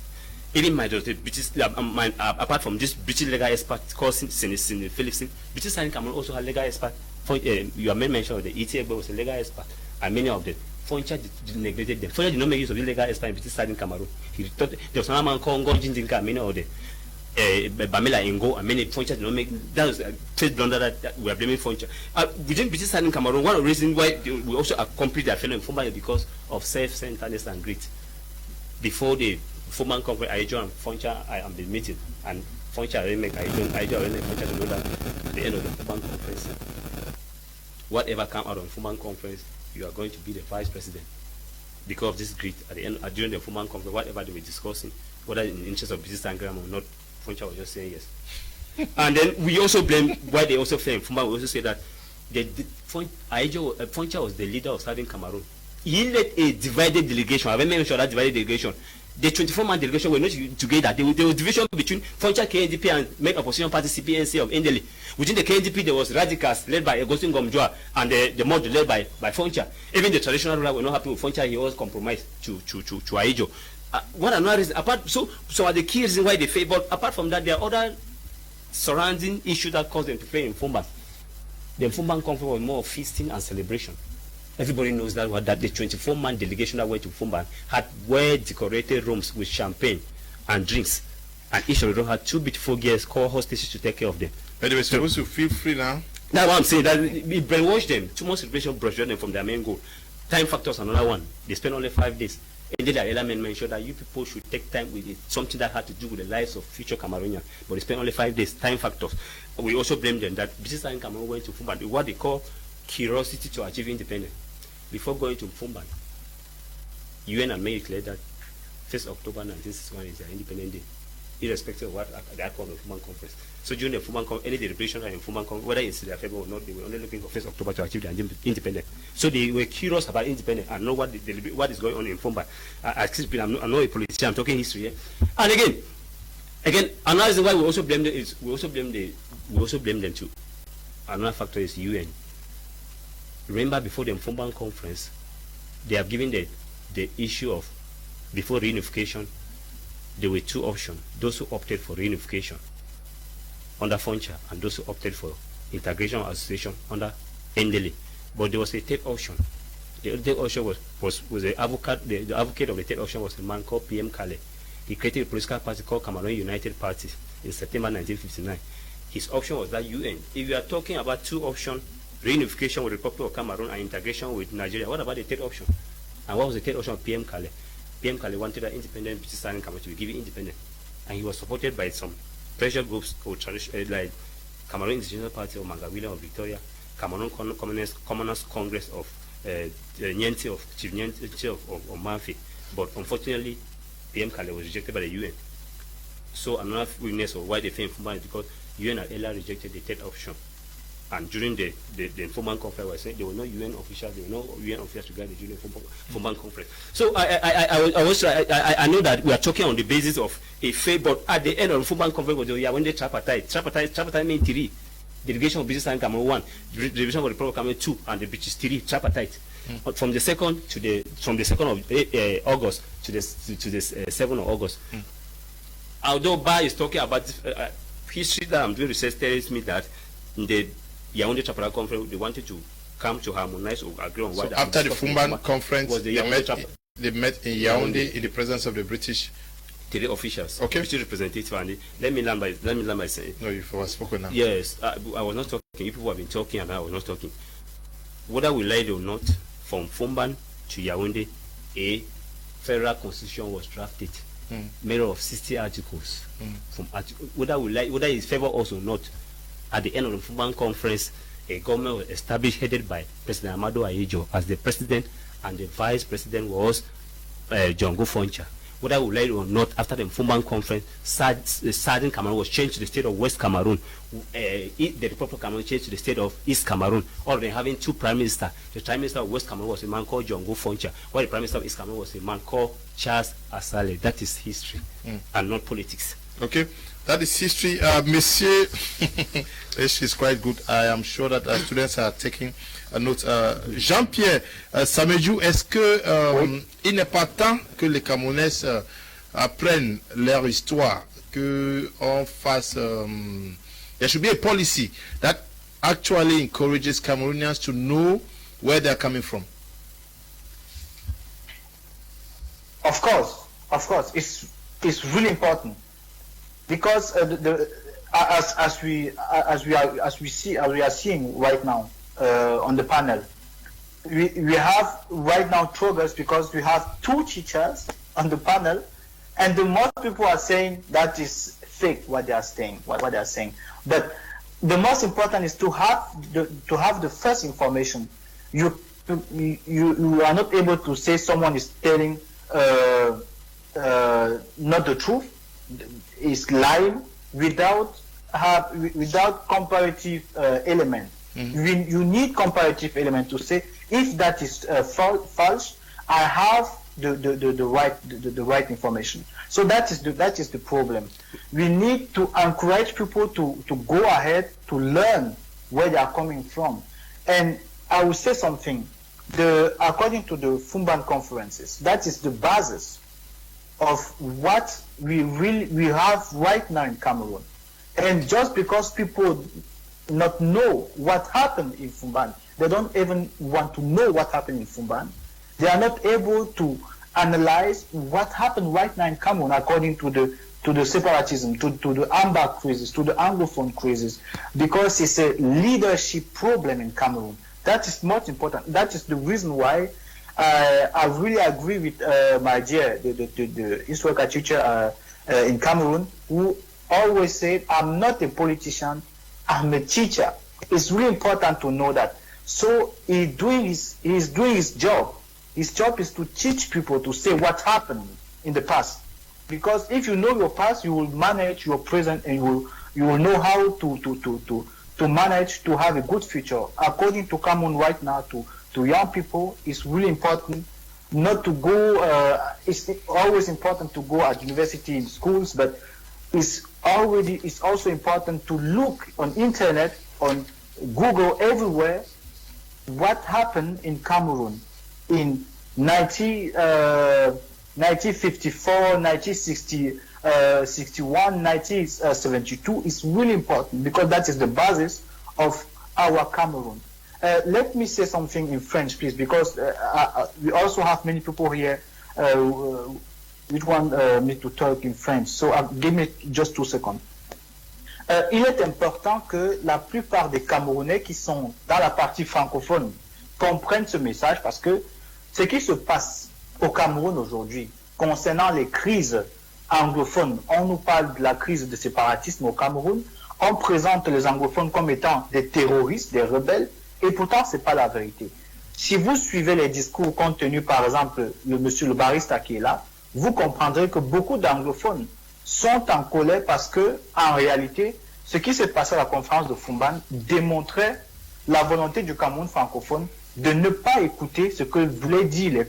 Even the British, apart from this British legal expert called Cecily Phillipson, British and Cameroon also had legal expert. You mentioned the ETA was a legal expert, and many of them. Foncha neglected them. Foncha did not make use of the legal expert in British side in Cameroon. He thought there was another man called Ngon Jinzinka, many of them. Bamela Ingo, and many Foncha did not make. That was a first blunder that we are blaming Foncha. Within British side in Cameroon, one of the reasons why we also accomplished their failure in Foumban is because of self-centeredness and greed. Before the Foumban conference, Aejo and Foncha am the meeting, and Foncha already make Aejo already make Foncha to know that at the end of the Foumban conference, whatever come out of the Foumban conference, you are going to be the vice president. Because of this greed, at the end, during the Foumban conference, whatever they were discussing, whether in the interest of British Tangram or not, Foncha was just saying yes. And then we also blame why they also failed. Foumban we also say that Foncha was the leader of Southern Cameroon. He led a divided delegation. I mentioned that divided delegation. The 24-man delegation were not together. There was division between Foncha, KNDP, and main opposition party CPNC of Ndeli. Within the KNDP, there was radicals led by Agustin Gomjoa and the mod led by Foncha. Even the traditional ruler were not happy with Foncha. He was compromised to Aejo. What another reason? So are the key reasons why they failed. But apart from that, there are other surrounding issues that caused them to fail in Foumban. The Foumban conference was more of feasting and celebration. Everybody knows that the 24-man delegation that went to Foumban had well-decorated rooms with champagne and drinks, and each of them had two beautiful girls called hostesses to take care of them. But they were supposed to feel free now. That's what I'm saying. That it brainwashed them. Too much celebration brainwashed them from their main goal. Time factors another one. They spent only 5 days. And then the element mentioned that you people should take time with it, something that had to do with the lives of future Cameroonians. But they spent only 5 days. Time factors. We also blame them that British and Cameroon went to Foumban. What they call curiosity to achieve independence. Before going to Foumban, UN and May declared that 1st October 1961 is their independent day, irrespective of what they called the Foumban conference. So during the Foumban conference, any deliberation in Foumban conference, whether it's their favor or not, they were only looking for 1st October to achieve their independence. So they were curious about independence and know what is going on in Foumban. I'm not a politician. I'm talking history here. And again, another reason why we also blame them is we also blame them too. Another factor is UN. Remember, before the Foumban conference, they have given the issue of, before reunification, there were two options. Those who opted for reunification, under Foncha, and those who opted for integration or association under Endele. But there was a third option. The third option was the advocate of the third option was a man called PM Kale. He created a political party called Cameroon United Party in September 1959. His option was that UN. If you are talking about two options, reunification with the Republic of Cameroon and integration with Nigeria, what about the third option? And what was the third option of PM Kale? PM Kale wanted an independent British standing Cameroon to be given independence. And he was supported by some pressure groups or like Cameroon Institutional Party of Manga William of Victoria, Cameroon Commoners Congress of Chief Nyenti of Mafi. But unfortunately, PM Kale was rejected by the UN. So another witness of why they failed Foumban is because UN had earlier rejected the third option. And during the Foumban conference, I said there were no UN officials, there were no UN officials to guide the during Foumban conference. So I know that we are talking on the basis of a fail, but at the end of the Foumban conference, when they tripartite means three. Delegation of British and Cameroon 1, delegation of the Republic of Cameroon 2, and the British 3 tripartite. But from the 2nd of August to the 7th of August. Although Ba is talking about history that I'm doing research tells me that in the Yaoundé Tripartite conference they wanted to come to harmonize or agree on what. So after the Foumban conference, they met in Yaoundé in the presence of the British. Three officials, okay. British representative, and let me land by saying. No, you've spoken now. Yes, I was not talking. You people have been talking, and I was not talking. Whether we like it or not, from Foumban to Yaoundé, a federal constitution was drafted, made up of 60 articles. From whether we like, whether it's favor us or not, at the end of the Foumban conference, a government was established headed by President Amadou Ayejo as the president, and the vice president was John Foncha. Whether we like it or not, after the Foumban conference, Southern Cameroon was changed to the state of West Cameroon. The Republic of Cameroon changed to the state of East Cameroon. Or they having two prime ministers. The prime minister of West Cameroon was a man called John Foncha, while the prime minister of East Cameroon was a man called Charles Asale. That is history and not politics. Okay, that is history. Monsieur, this is quite good. I am sure that students are taking a note. Jean-Pierre Samejou, est-ce que il n'est pas temps que les Camerounais apprennent leur histoire, que on fasse there should be a policy that actually encourages Cameroonians to know where they are coming from? Of course, it's really important, because as we are seeing right now on the panel, we have right now troubles because we have two teachers on the panel, and the most people are saying that is fake what they are saying. But the most important is to have the first information. You are not able to say someone is telling not the truth, is lying without comparative element. You need comparative element to say if that is false. I have the right information. So that is the problem. We need to encourage people to go ahead to learn where they are coming from. And I will say something. According to the Foumban conferences, that is the basis of what we have right now in Cameroon. And just because people not know what happened in Foumban, they don't even want to know what happened in Foumban. They are not able to analyze what happened right now in Cameroon according to the separatism, to the Amba crisis, to the Anglophone crisis, because it's a leadership problem in Cameroon. That is most important. That is the reason why I really agree with my dear, the historical teacher in Cameroon, who always said, I'm not a politician, I'm a teacher. It's really important to know that. So he's doing his job. His job is to teach people to say what happened in the past. Because if you know your past, you will manage your present, and you will know how to manage to have a good future. According to Cameroon right now, to young people, it's really important not to go. It's always important to go at university in schools, but it's also important to look on internet, on Google, everywhere, what happened in Cameroon in 1954, 1960, 61, 1972 is really important because that is the basis of our Cameroon. Let me say something in French, please, because we also have many people here which want me to talk in French. So give me just 2 seconds. Il est important que la plupart des Camerounais qui sont dans la partie francophone comprennent ce message parce que ce qui se passe au Cameroun aujourd'hui concernant les crises anglophones, on nous parle de la crise de séparatisme au Cameroun, on présente les anglophones comme étant des terroristes, des rebelles, et pourtant ce n'est pas la vérité. Si vous suivez les discours contenus par exemple le monsieur le barista qui est là, vous comprendrez que beaucoup d'anglophones sont en colère parce que, en réalité, ce qui s'est passé à la conférence de Foumban démontrait la volonté du Cameroun francophone de ne pas écouter ce que voulaient dire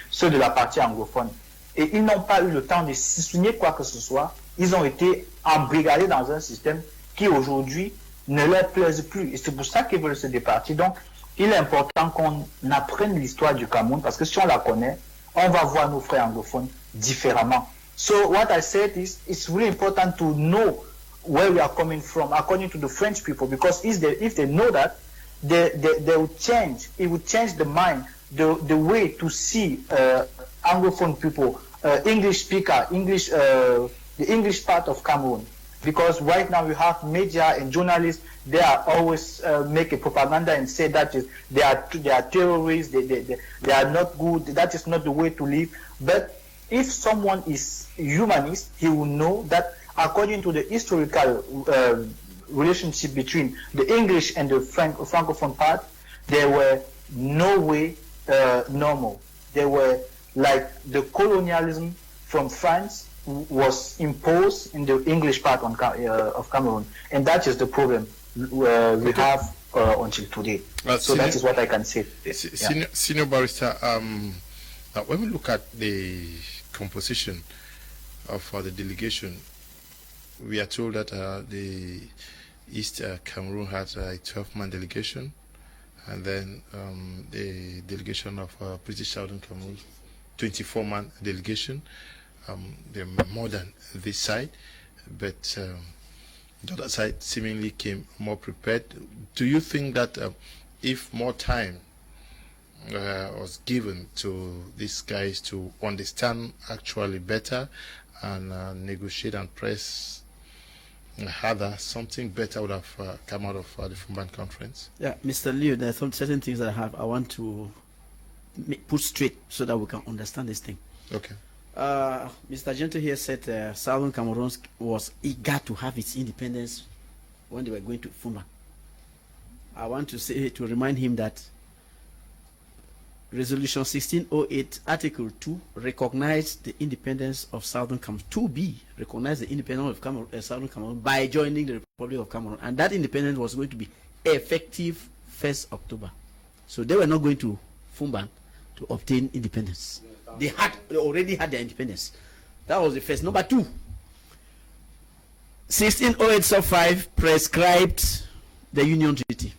ceux de la partie anglophone. Et ils n'ont pas eu le temps de signer quoi que ce soit. Ils ont été embrigadés dans un système qui aujourd'hui ne leur plaise plus. Et c'est pour ça qu'ils veulent se départir. Donc, il est important qu'on apprenne l'histoire du Cameroun parce que si on la connaît, on va voir nos frères anglophones différemment. So what I said is it's really important to know where we are coming from according to the French people, because if they know that, they will change. It will change the mind, the way to see Anglophone people, English speaker, the English part of Cameroon. Because right now we have media and journalists, they are always make a propaganda and say that they are terrorists, they are not good, that is not the way to live. But if someone is humanist, he will know that according to the historical relationship between the English and the Francophone part, they were no way normal. They were like the colonialism from France was imposed in the English part of Cameroon, and that is the problem we have until today. So that is what I can say. Senior Barrister, when we look at the composition of the delegation, we are told that the East Cameroon had a 12-man delegation, and then the delegation of British Southern Cameroon, 24-man delegation. They're more than this side, but the other side seemingly came more prepared. Do you think that if more time was given to these guys to understand actually better and negotiate and press harder, something better would have come out of the Foumban conference? Yeah, Mr. Liu, there are some certain things that I want to put straight so that we can understand this thing. Okay. Mr. Gento here said Southern Cameroon was eager to have its independence when they were going to Foumban. I want to remind him that Resolution 1608, Article 2 recognized the independence of Southern Cameroon. 2B recognized the independence of Southern Cameroon by joining the Republic of Cameroon, and that independence was going to be effective 1st October. So they were not going to Foumban to obtain independence. They already had their independence. That was the first. Number 2, 1608 sub 5 prescribed the Union Treaty.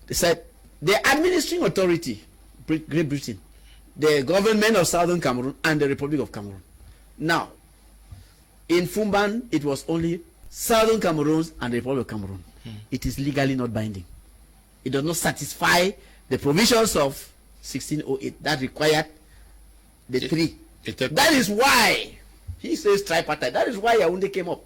They said the administering authority, Great Britain, the government of Southern Cameroon, and the Republic of Cameroon. Now, in Foumban, it was only Southern Cameroon and the Republic of Cameroon. It is legally not binding. It does not satisfy the provisions of 1608 that required the three. That is why he says tripartite. That is why Yaoundé came up.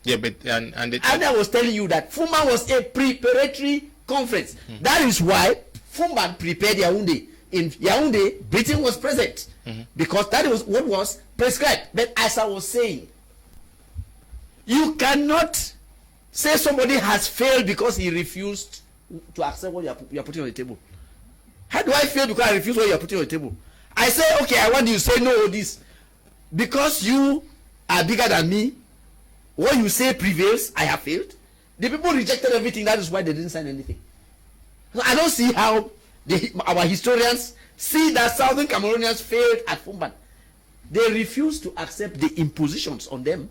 Yeah, but and I was telling you that Foumban was a preparatory conference. That is why Foumban prepared Yaoundé. In Yaoundé, Britain was present because that was what was prescribed. But as I was saying, you cannot say somebody has failed because he refused to accept what you are putting on the table. How do I fail because I refuse what you are putting on the table? I say, okay, I want you to say no this. Because you are bigger than me, what you say prevails, I have failed. The people rejected everything, that is why they didn't sign anything. So I don't see how our historians see that Southern Cameroonians failed at Foumban. They refused to accept the impositions on them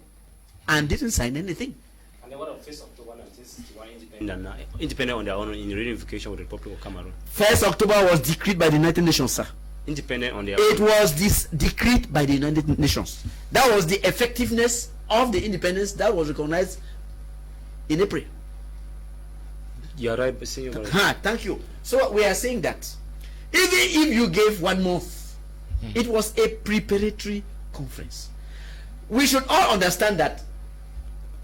and didn't sign anything. And then what of 1st October 1961 independent on their own in reunification with the Republic of Cameroon? 1st October was decreed by the United Nations, sir. independent on their It own. was this decreed by the United Nations. That was the effectiveness of the independence that was recognized in April. You are right, Senior Barrister. Thank you. So we are saying that even if you gave 1 month, it was a preparatory conference. We should all understand that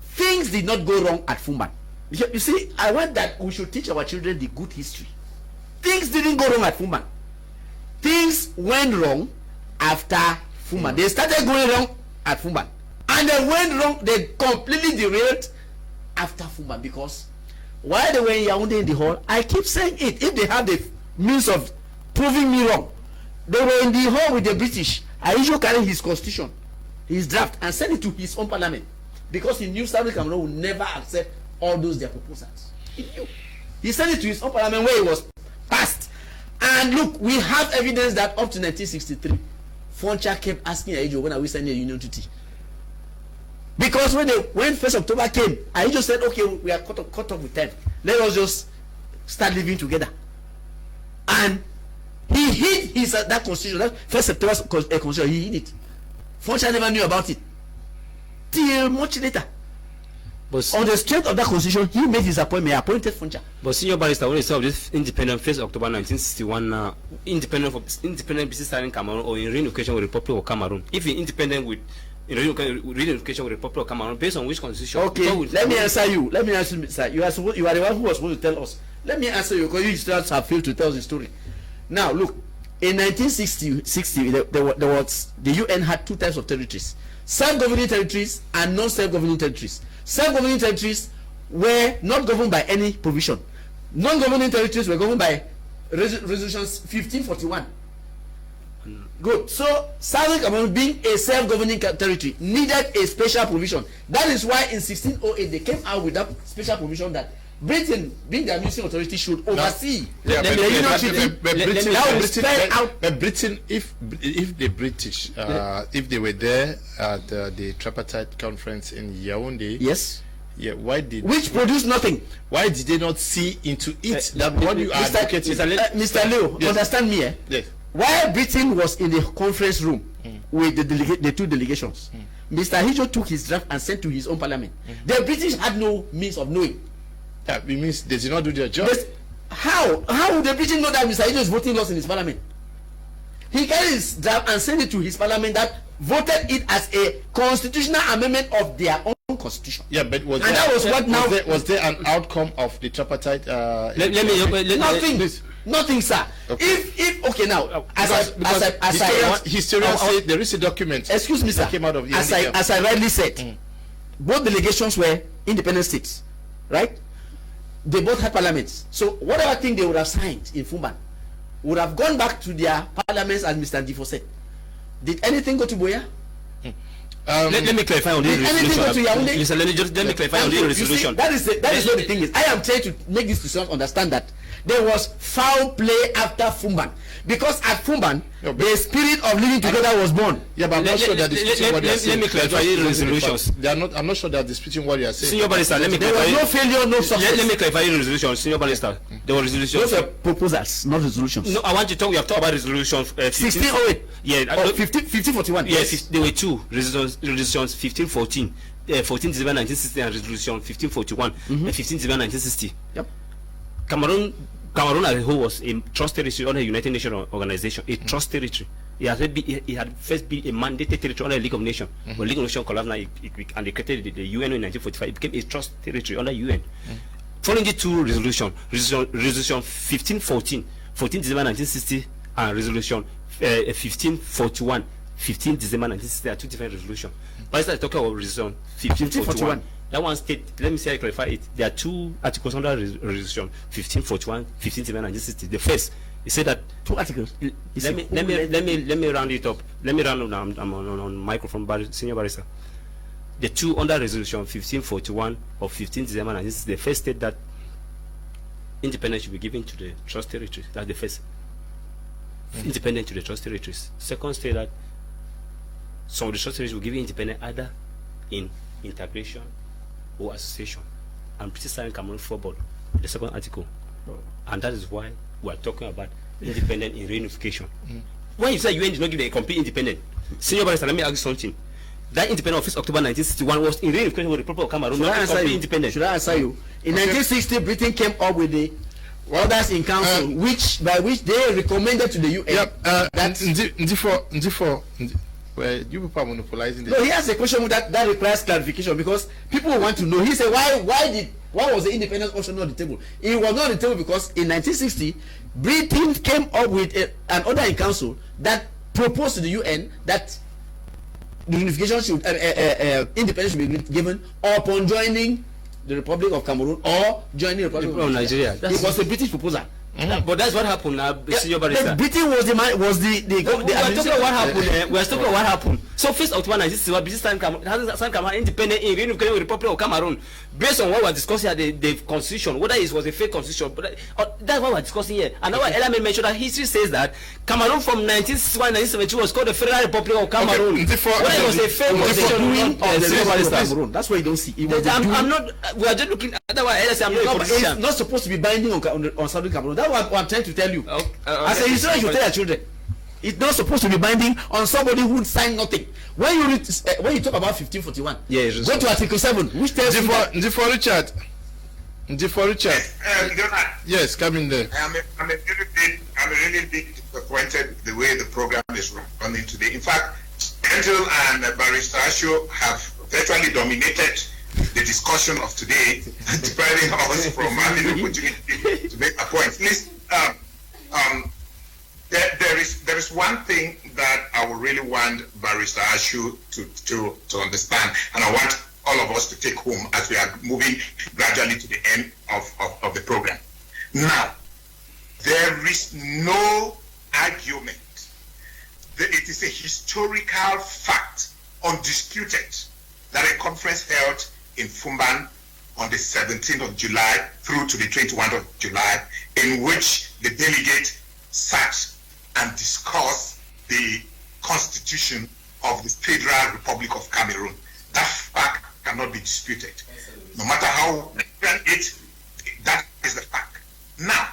things did not go wrong at Foumban. You see, I want that we should teach our children the good history. Things didn't go wrong at Foumban. Things went wrong after Foumban. They started going wrong at Foumban, and they went wrong. They completely derailed after Foumban, because while they were in Yaoundé in the hall, I keep saying it. If they have the means of proving me wrong, they were in the hall with the British. I usually carry his constitution, his draft, and send it to his own parliament, because he knew Southern Cameroon would never accept all those their proposals. He knew. He sent it to his own parliament where it was passed. And look, we have evidence that up to 1963, Foncha kept asking Aïdjo, when are we signing a union treaty? Because when 1st October came, Aïdjo said, okay, we are cut off with time. Let us just start living together. And he hid his that constitution, that 1st September constitution, he hid it. Foncha never knew about it till much later. But on the strength of that constitution, he made his appointment, he appointed Foncha. But Senior Barrister, when you say of this independent 1st October 1961 now, independent business starting Cameroon or in reunification with the Republic of Cameroon, if you're independent with reunification with the Republic of Cameroon, based on which constitution? Okay, let me answer you. Let me answer you, sir. You are the one who was supposed to tell us. Let me answer you, because you historians have failed to tell the story. Now, look, in 1960, the UN had 2 types of territories: self-governing territories and non-self-governing territories. Self-governing territories were not governed by any provision. Non-governing territories were governed by resolutions 1541. Good. So Southern Cameroon, being a self-governing territory, needed a special provision. That is why in 1608 they came out with that special provision that Britain, being the administrative authority, should oversee but Britain, if the British, if they were there at the tripartite conference in Yaoundé, yes, yeah, which produced nothing? Why did they not see into it that what you are advocating? Mr. Leo, yes. Understand me, Yes. While Britain was in the conference room with the 2 delegations, Mr. Hijo took his draft and sent to his own parliament. The British had no means of knowing. That means they did not do their job. How would the British know that Mr. Hijo is voting loss in his parliament? He carried his draft and sent it to his parliament that voted it as a constitutional amendment of their own constitution. Yeah, but was there an outcome of the tripartite? Nothing, sir. Okay. If okay now, historians say there is a document. Excuse me, sir. That came out of the as I rightly said, both delegations were independent states, right? They both had parliaments. So whatever thing they would have signed in Foumban would have gone back to their parliaments, as Mr. Difo said. Did anything go to Boya? Let me clarify on this resolution. Listen, let me clarify on this resolution. That is what the thing is. I am trying to make this to understand that there was foul play after Foumban, because at Foumban the spirit of living together was born. Yeah, but I'm not sure they're disputing what they are saying. Let me clarify the resolutions. I'm not sure they're disputing what you are saying. Senior Barrister, let me there clarify. was no failure, no success. Let me clarify the resolutions. Senior Barrister, there were resolutions. Those were proposals, not resolutions. No, I want to talk. We have talked about resolutions. 1608. Yeah, 1541. Yes, there were 2 resolutions. 1514. 14 December 1960 and resolution 1541. 15 December 1960. Yep. Cameroon as a whole was a trust territory under a United Nations organization, a trust territory. It had first been a mandated territory under the League of Nations. When League of Nations collapsed, and they created the UN in 1945, it became a trust territory under UN. Following the 2 resolution 1514, 14 December 1960, and resolution 1541, 15 December 1960 are 2 different resolutions. But I started talking about resolution 1541. That one state, let me say I clarify it. There are 2 articles under resolution 1541, 15 December 1960. The first, it said that 2 articles. Let me round it up. Let me round up. I'm on microphone, Senior Barrister. The 2 under resolution 1541 of 15 December 1960. The first state that independence should be given to the trust territories. That's the first. Independent to the trust territories. Second state that some of the trust territories will give you independent either in integration or association, and British Southern Cameroon forward the second article, and that is why we are talking about independent in reunification. when you say UN did not give a complete independent, Senior Barrister, let me ask you something. That independent office, October 1961, was in reunification with the Republic of Cameroon. Should I answer you? Independent. Should I answer you? In 1960, Britain came up with the orders in council, by which they recommended to the UN. Yep. Well, you people are monopolizing this. No, he has a question that requires clarification, because people want to know. He said, why was the independence option not on the table? It was not on the table because in 1960, Britain came up with an order in council that proposed to the UN that the unification should independence should be given upon joining the Republic of Cameroon or joining the Republic of Nigeria. It was a British proposal. But that's what happened now, Senior Barrister. Britain was the we are talking about what happened. We are talking about what happened. So first October 1961, British signed Cameroon independent in reunification with the Republic of Cameroon. Based on what we are discussing here, the constitution, whether it was a fake constitution, but that's what we are discussing here. And our element mentioned that history says that Cameroon from 1961 to 1972 was called the Federal Republic of Cameroon. Whether it was a fake constitution or the Cameroon. That's what you don't see. I'm not. We are just looking at that. I'm not a politician. It's not supposed to be binding on Southern Cameroon. That's what I'm trying to tell you. As a historian, you tell your children. It's not supposed to be binding on somebody who signed nothing. When you talk about 1541, go to Article 7, which tells you that. Richard. Leonard, Yes, come in there. I'm a really bit disappointed with the way the program is running today. In fact, Angel and Barrister Asho have virtually dominated the discussion of today, depriving us from having the opportunity to make a point. Please, there is one thing that I would really want Barrister Ashu to understand, and I want all of us to take home as we are moving gradually to the end of the program. Now, there is no argument. It is a historical fact, undisputed, that a conference held in Foumban on the 17th of July through to the 21st of July, in which the delegate sat and discussed the constitution of the Federal Republic of Cameroon. That fact cannot be disputed. No matter how that is the fact. Now,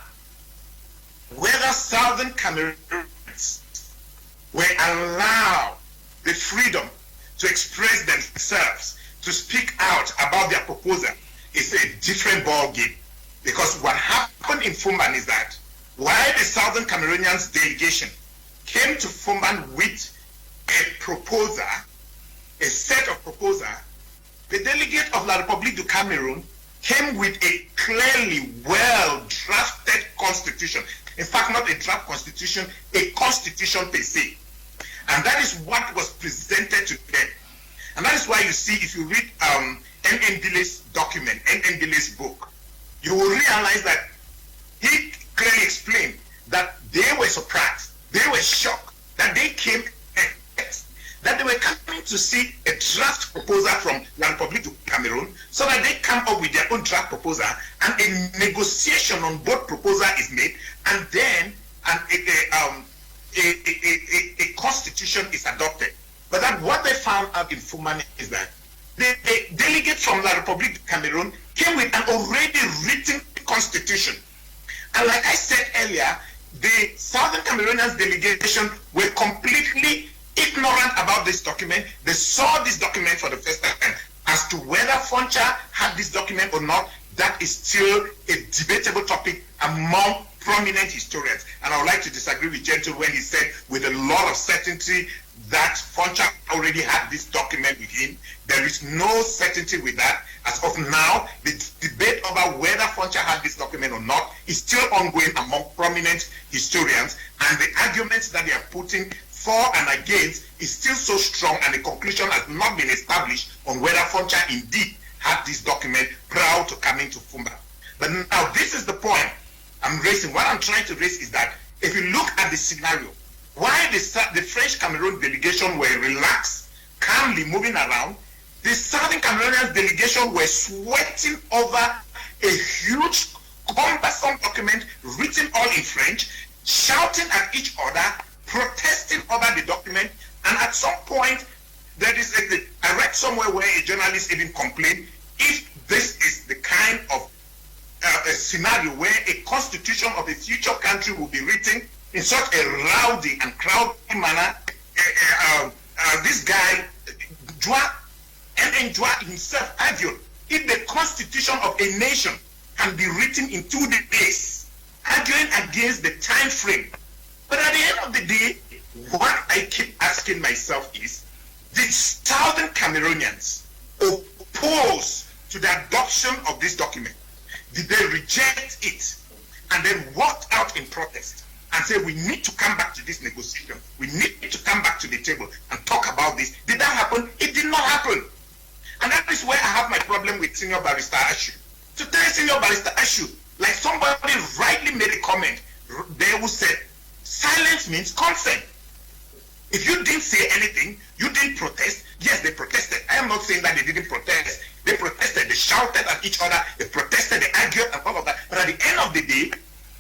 whether Southern Cameroonians were allowed the freedom to express themselves, to speak out about their proposal, is a different ball game. Because what happened in Foumban is that while the Southern Cameroonians delegation came to Foumban with a proposal, a set of proposals, the delegate of La République du Cameroun came with a clearly well-drafted constitution. In fact, not a draft constitution, a constitution per se. And that is what was presented to them. And that is why you see, if you read N.N. Dile's document, N.N. Dile's book, you will realize that he clearly explained that they were surprised, they were shocked, that they came, that they were coming to see a draft proposal from La République du Cameroun, so that they come up with their own draft proposal, and a negotiation on both proposal is made, and then a constitution is adopted. But that what they found out in Foumban is that the delegate from La République du Cameroun came with an already written constitution. And like I said earlier, the Southern Cameroonians delegation were completely ignorant about this document. They saw this document for the first time. As to whether Foncha had this document or not, that is still a debatable topic among prominent historians. And I would like to disagree with Gentle when he said with a lot of certainty that Foncha already had this document with him. There is no certainty with that. As of now, the debate over whether Foncha had this document or not is still ongoing among prominent historians, and the arguments that they are putting for and against is still so strong, and the conclusion has not been established on whether Foncha indeed had this document prior to coming to Foumban. But now this is the point I'm raising. What I'm trying to raise is that if you look at the scenario, why the French Cameroon delegation were relaxed, calmly moving around, the Southern Cameroonians delegation were sweating over a huge, cumbersome document written all in French, shouting at each other, protesting over the document, and at some point, I read somewhere where a journalist even complained, if this is the kind of a scenario where a constitution of a future country will be written, in such a rowdy and crowded manner. This guy, Joa himself argued, if the constitution of a nation can be written in 2 days, arguing against the time frame. But at the end of the day, what I keep asking myself is, did southern Cameroonians oppose to the adoption of this document? Did they reject it and then walked out in protest and say, we need to come back to this negotiation, we need to come back to the table and talk about this? Did that happen? It did not happen. And that is where I have my problem with Senior Barrister Ashu. To tell Senior Barrister Ashu, like somebody rightly made a comment there who said, silence means consent. If you didn't say anything, you didn't protest. Yes, they protested. I am not saying that they didn't protest. They protested, they shouted at each other, they protested, they argued and all of that. But at the end of the day,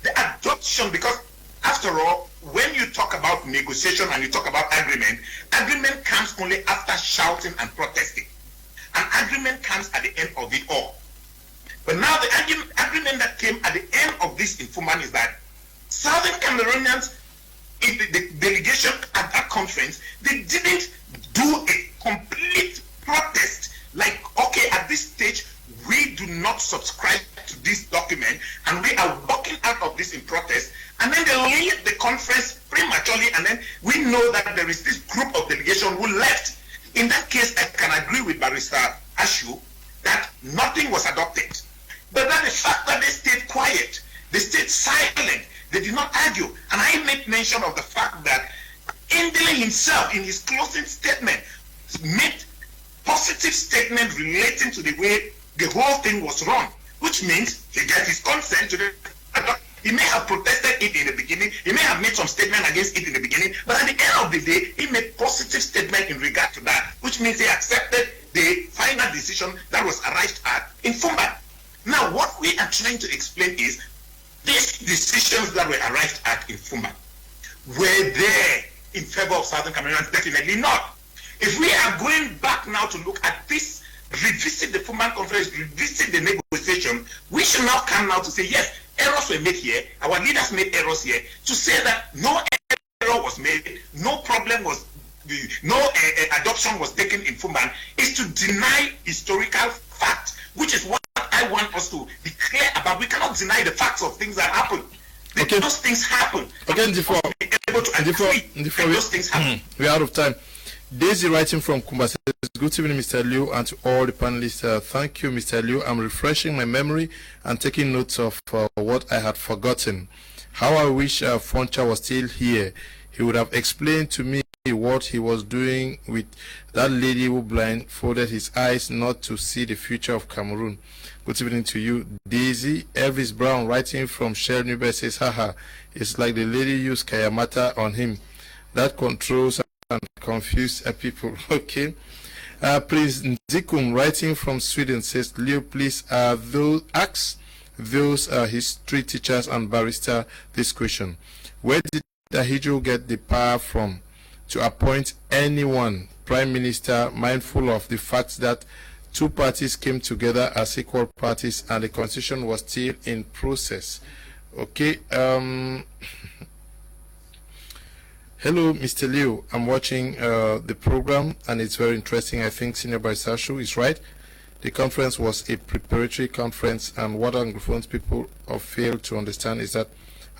the adoption, because after all, when you talk about negotiation and you talk about agreement, agreement comes only after shouting and protesting. An agreement comes at the end of it all. But now the agreement that came at the end of this in Foumban is that Southern Cameroonians in the delegation at that conference, they didn't do a complete protest. Like, okay, at this stage, we do not subscribe to this document and we are walking out of this in protest. And then they leave the conference prematurely, and then we know that there is this group of delegation who left. In that case, I can agree with Barrister Ashu that nothing was adopted. But then the fact that they stayed quiet, they stayed silent, they did not argue. And I make mention of the fact that Ndele himself, in his closing statement, made positive statement relating to the way the whole thing was run, which means he gave his consent to the. He may have protested it in the beginning, he may have made some statement against it in the beginning, but at the end of the day, he made positive statement in regard to that, which means he accepted the final decision that was arrived at in Foumban. Now, what we are trying to explain is, these decisions that were arrived at in Foumban, were they in favor of Southern Cameroonians? Definitely not. If we are going back now to look at this, revisit the Foumban conference, revisit the negotiation, we should now come now to say, yes, errors were made here, our leaders made errors here, to say that no error was made, no problem was, no adoption was taken in Foumban, is to deny historical fact, which is what I want us to be clear about. We cannot deny the facts of things that happen. Okay. Those things happen. Again, before those things happen. We're out of time. Daisy writing from Kumba says, good evening, Mr. Liu, and to all the panelists. Thank you, Mr. Liu. I'm refreshing my memory and taking notes of what I had forgotten. How I wish Foncha was still here. He would have explained to me what he was doing with that lady who blindfolded his eyes not to see the future of Cameroon. Good evening to you, Daisy. Elvis Brown writing from Shell Newberg says, haha, it's like the lady used Kayamata on him. That controls and confuse people. Okay. Prince Nzikum writing from Sweden says, Leo, please ask those history teachers and barrister this question. Where did Dahijo get the power from to appoint anyone prime minister, mindful of the fact that two parties came together as equal parties and the constitution was still in process? Okay. Hello, Mr. Liu. I'm watching the program and it's very interesting. I think Senior Barrister Ashu is right. The conference was a preparatory conference, and what Anglophone people have failed to understand is that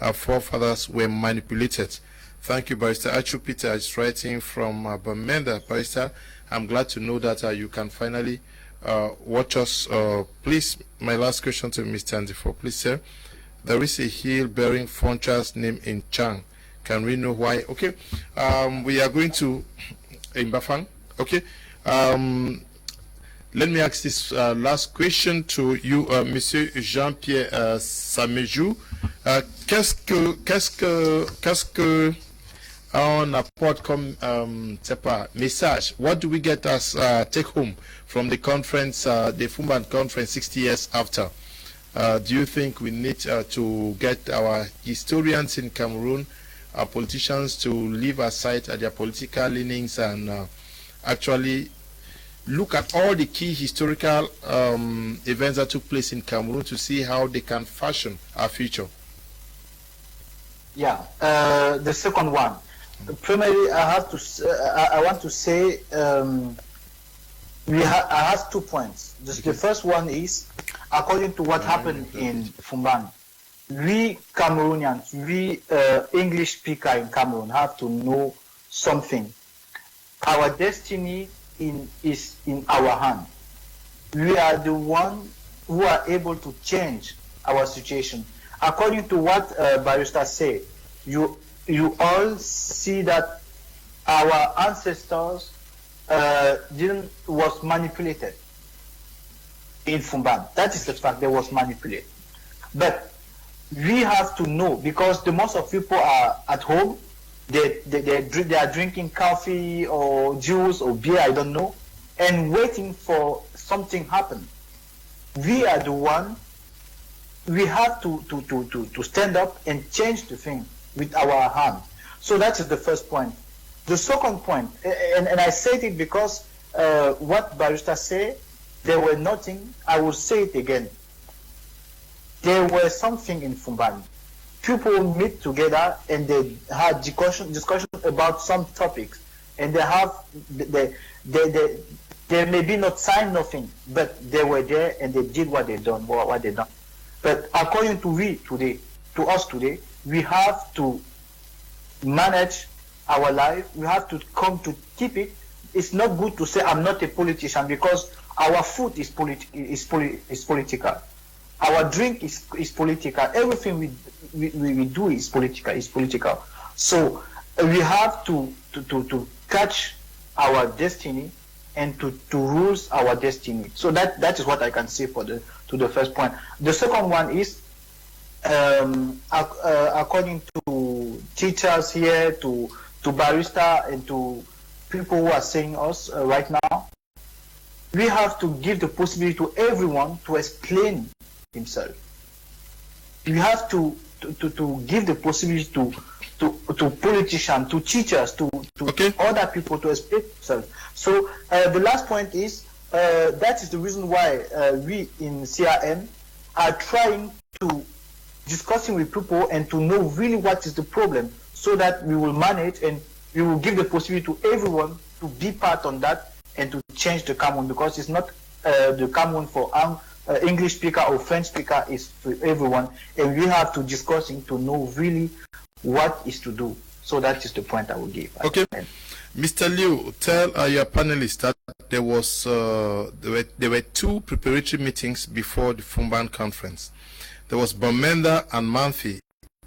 our forefathers were manipulated. Thank you, Barrister Ashu. Peter is writing from Bamenda. Barrister, I'm glad to know that you can finally watch us. Please, my last question to Mr. Ndifo. Please, sir. There is a hill bearing Foncha's name in Chang. Can we know why? Okay. We are going to Mbafang. Okay. Let me ask this last question to you, Monsieur Jean-Pierre Samejou. Qu'est-ce que on apporte comme message? What do we get as take home from the conference, the Foumban conference 60 years after? Do you think we need to get our historians in Cameroon, our politicians, to leave aside their political leanings and actually look at all the key historical events that took place in Cameroon to see how they can fashion our future? Yeah, the second one. Primarily, I want to say I have 2 points. The first one is, according to what happened in Foumban, we Cameroonians, we English speaker in Cameroon have to know something. Our destiny is in our hand. We are the one who are able to change our situation. According to what Barrister said, you all see that our ancestors was manipulated in Foumban. That is the fact, they was manipulated. But we have to know, because the most of people are at home, they are drinking coffee or juice or beer, I don't know, and waiting for something happen. We are the one. We have to stand up and change the thing with our hand. So that is the first point. The second point, and I said it because what Barrister said, there were nothing. I will say it again. There was something in Foumban. People meet together and they had discussion about some topics, and they maybe not sign nothing, but they were there and they did what they done. But according to us today, we have to manage our life. We have to come to keep it. It's not good to say I'm not a politician, because our food is political. Our drink is political. Everything we do is political. So we have to catch our destiny and to rule our destiny. So that is what I can say to the first point. The second one is, according to teachers here, to Barrister, and to people who are saying us right now, we have to give the possibility to everyone to explain himself. We have to give the possibility to politicians, to teachers, to other people to explain themselves. So the last point is, that is the reason why we in CRM are trying to discussing with people and to know really what is the problem, so that we will manage and we will give the possibility to everyone to be part on that and to change the Cameroon, because it's not the Cameroon for English speaker or French speaker, is for everyone, and we have to discussing to know really what is to do. So that is the point I will give. Okay. Mr. Liu, tell your panelists that there were two preparatory meetings before the Foumban conference. There was Bamenda and Manfi,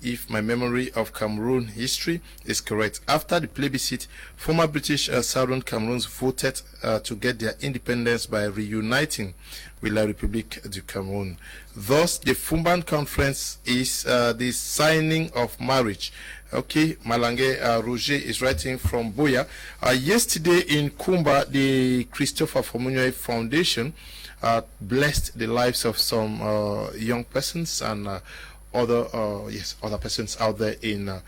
if my memory of Cameroon history is correct. After the plebiscite, former British Southern Cameroons voted to get their independence by reuniting with La République du Cameroun. Thus, the Foumban conference is the signing of marriage. Okay, Malange Roger is writing from Boya. Yesterday in Kumba, the Christopher Fomunyoy Foundation blessed the lives of some young persons and other persons out there in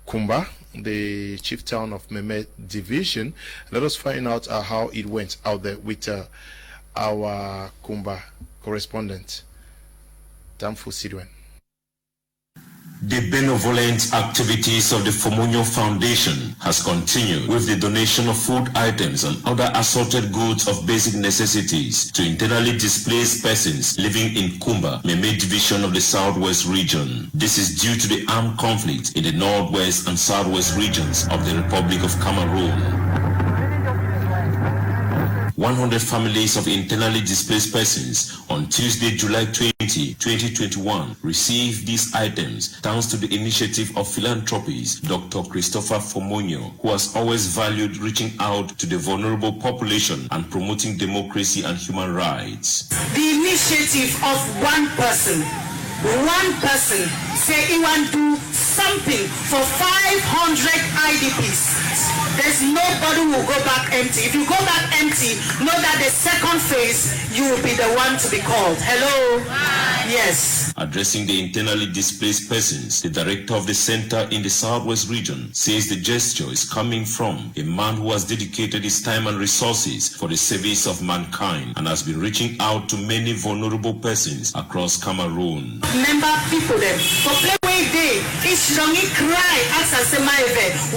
Kumba, the chief town of Kmer division. Let us find out how it went out there with our Kumba correspondent, Tamfu Sidwen. The benevolent activities of the Fomunyo Foundation has continued with the donation of food items and other assorted goods of basic necessities to internally displaced persons living in Kumba, Kmer division of the Southwest region. This is due to the armed conflict in the Northwest and Southwest regions of the Republic of Cameroon. 100 families of internally displaced persons on Tuesday, July 20, 2021 received these items thanks to the initiative of philanthropist Dr. Christopher Fomunyo, who has always valued reaching out to the vulnerable population and promoting democracy and human rights. The initiative of one person say he want to do something for 500 IDPs. There's nobody who will go back empty. If you go back empty, know that the second phase, you will be the one to be called. Hello? Yes. Yes. Addressing the internally displaced persons, the director of the center in the Southwest region says the gesture is coming from a man who has dedicated his time and resources for the service of mankind and has been reaching out to many vulnerable persons across Cameroon. Remember people them. For play way day, each long cry, ask and say,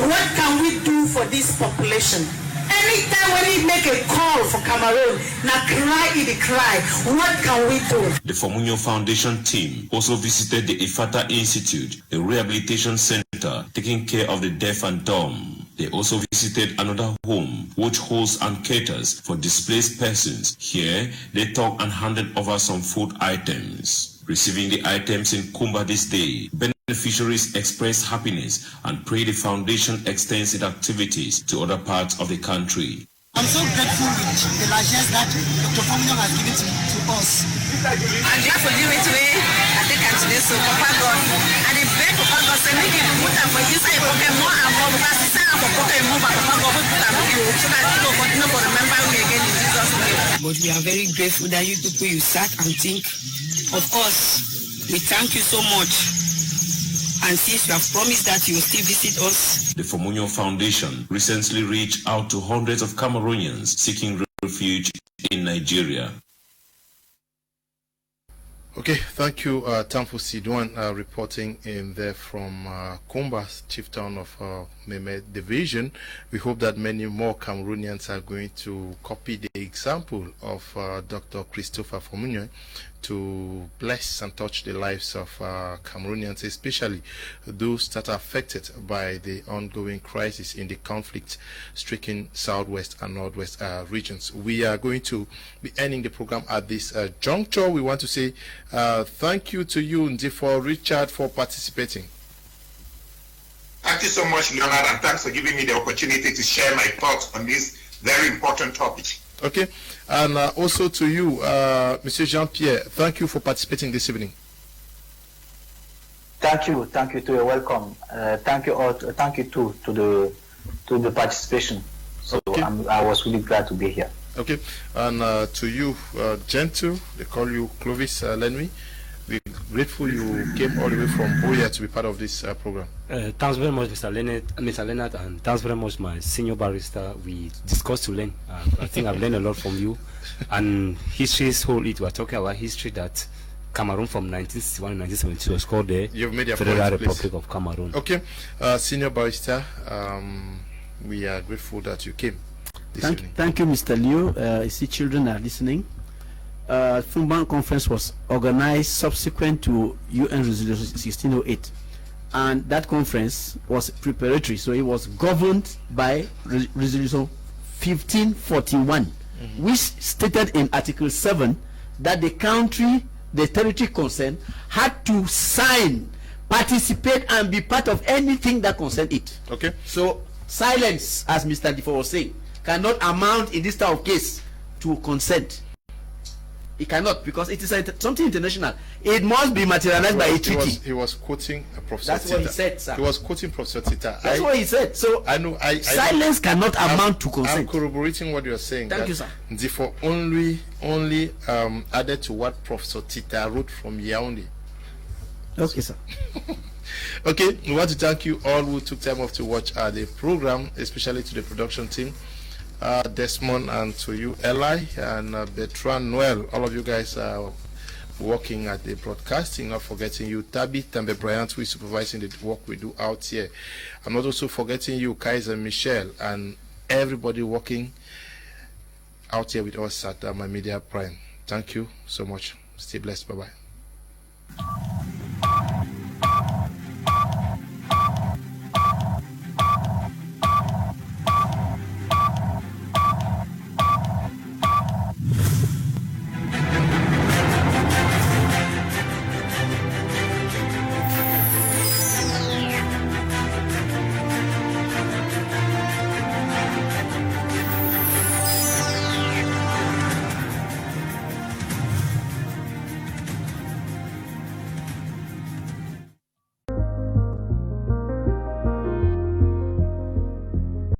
what can we do for this population? Anytime when we make a call for Cameroon, now cry, what can we do? The Foumban Foundation team also visited the Ifata Institute, a rehabilitation center taking care of the deaf and dumb. They also visited another home which holds and caters for displaced persons. Here, they talked and handed over some food items. Receiving the items in Kumba this day, beneficiaries expressed happiness and pray the foundation extends its activities to other parts of the country. I'm so grateful with the largesse that Dr. Foumban has given to us. I'm glad for giving it to me. I think I'm today so Papa God. And the beg for God say make it put them for inside pocket more and more because it's time for pocket more but Papa God put them for you so that people continue to remember me again in Jesus' name. But we are very grateful that you people you sat and think of us. We thank you so much. And since you have promised that you will still visit us. The Foumban Foundation recently reached out to hundreds of Cameroonians seeking refuge in Nigeria. Okay, thank you, Tamfo Sidwan, reporting in there from Kumba, chief town of Kmer division. We hope that many more Cameroonians are going to copy the example of Dr. Christopher Foumban to bless and touch the lives of Cameroonians, especially those that are affected by the ongoing crisis in the conflict-stricken southwest and northwest regions. We are going to be ending the program at this juncture. We want to say thank you to you, Ndi, for Richard, for participating. Thank you so much, Leonard, and thanks for giving me the opportunity to share my thoughts on this very important topic. Okay, and also to you, Monsieur Jean-Pierre, thank you for participating this evening. Thank you to your welcome. Thank you all. Thank you to the participation. So okay. I was really glad to be here. Okay, and to you, Gentle, they call you Clovis Lenui. We're grateful you came all the way from Boya to be part of this program. Thanks very much, Mr. Leonard, and thanks very much, my senior barrister. We discussed to learn. I think I've learned a lot from you. And history is whole. It was talking about history that Cameroon from 1961 to 1972 was called the Federal Republic of Cameroon. Okay, senior barrister, we are grateful that you came this evening. Thank you, Mr. Leo. I see children are listening. Foumban conference was organized subsequent to UN Resolution 1608, and that conference was preparatory, so it was governed by Resolution 1541, which stated in Article 7 that the territory concerned had to sign, participate, and be part of anything that concerned it. Okay. So silence, as Mr. Difo was saying, cannot amount in this type of case to consent. It cannot, because it is something international. It must be materialized by a treaty. He was quoting Professor That's Tita. what he said, sir. He was quoting Professor Tita. That's what he said. So I know. silence cannot amount to consent. I'm corroborating what you're saying. Thank you, sir. Therefore, only added to what Professor Tita wrote from Yaoundé. Okay, sir. Okay, we want to thank you all who took time off to watch the program, especially to the production team. Desmond, and to you, Eli, and Bertrand Noel. All of you guys are working at the broadcasting, not forgetting you, Tabi Tambe Bryant, who is supervising the work we do out here. I'm not also forgetting you, Kaiser Michelle, and everybody working out here with us at My Media Prime. Thank you so much. Stay blessed. Bye-bye.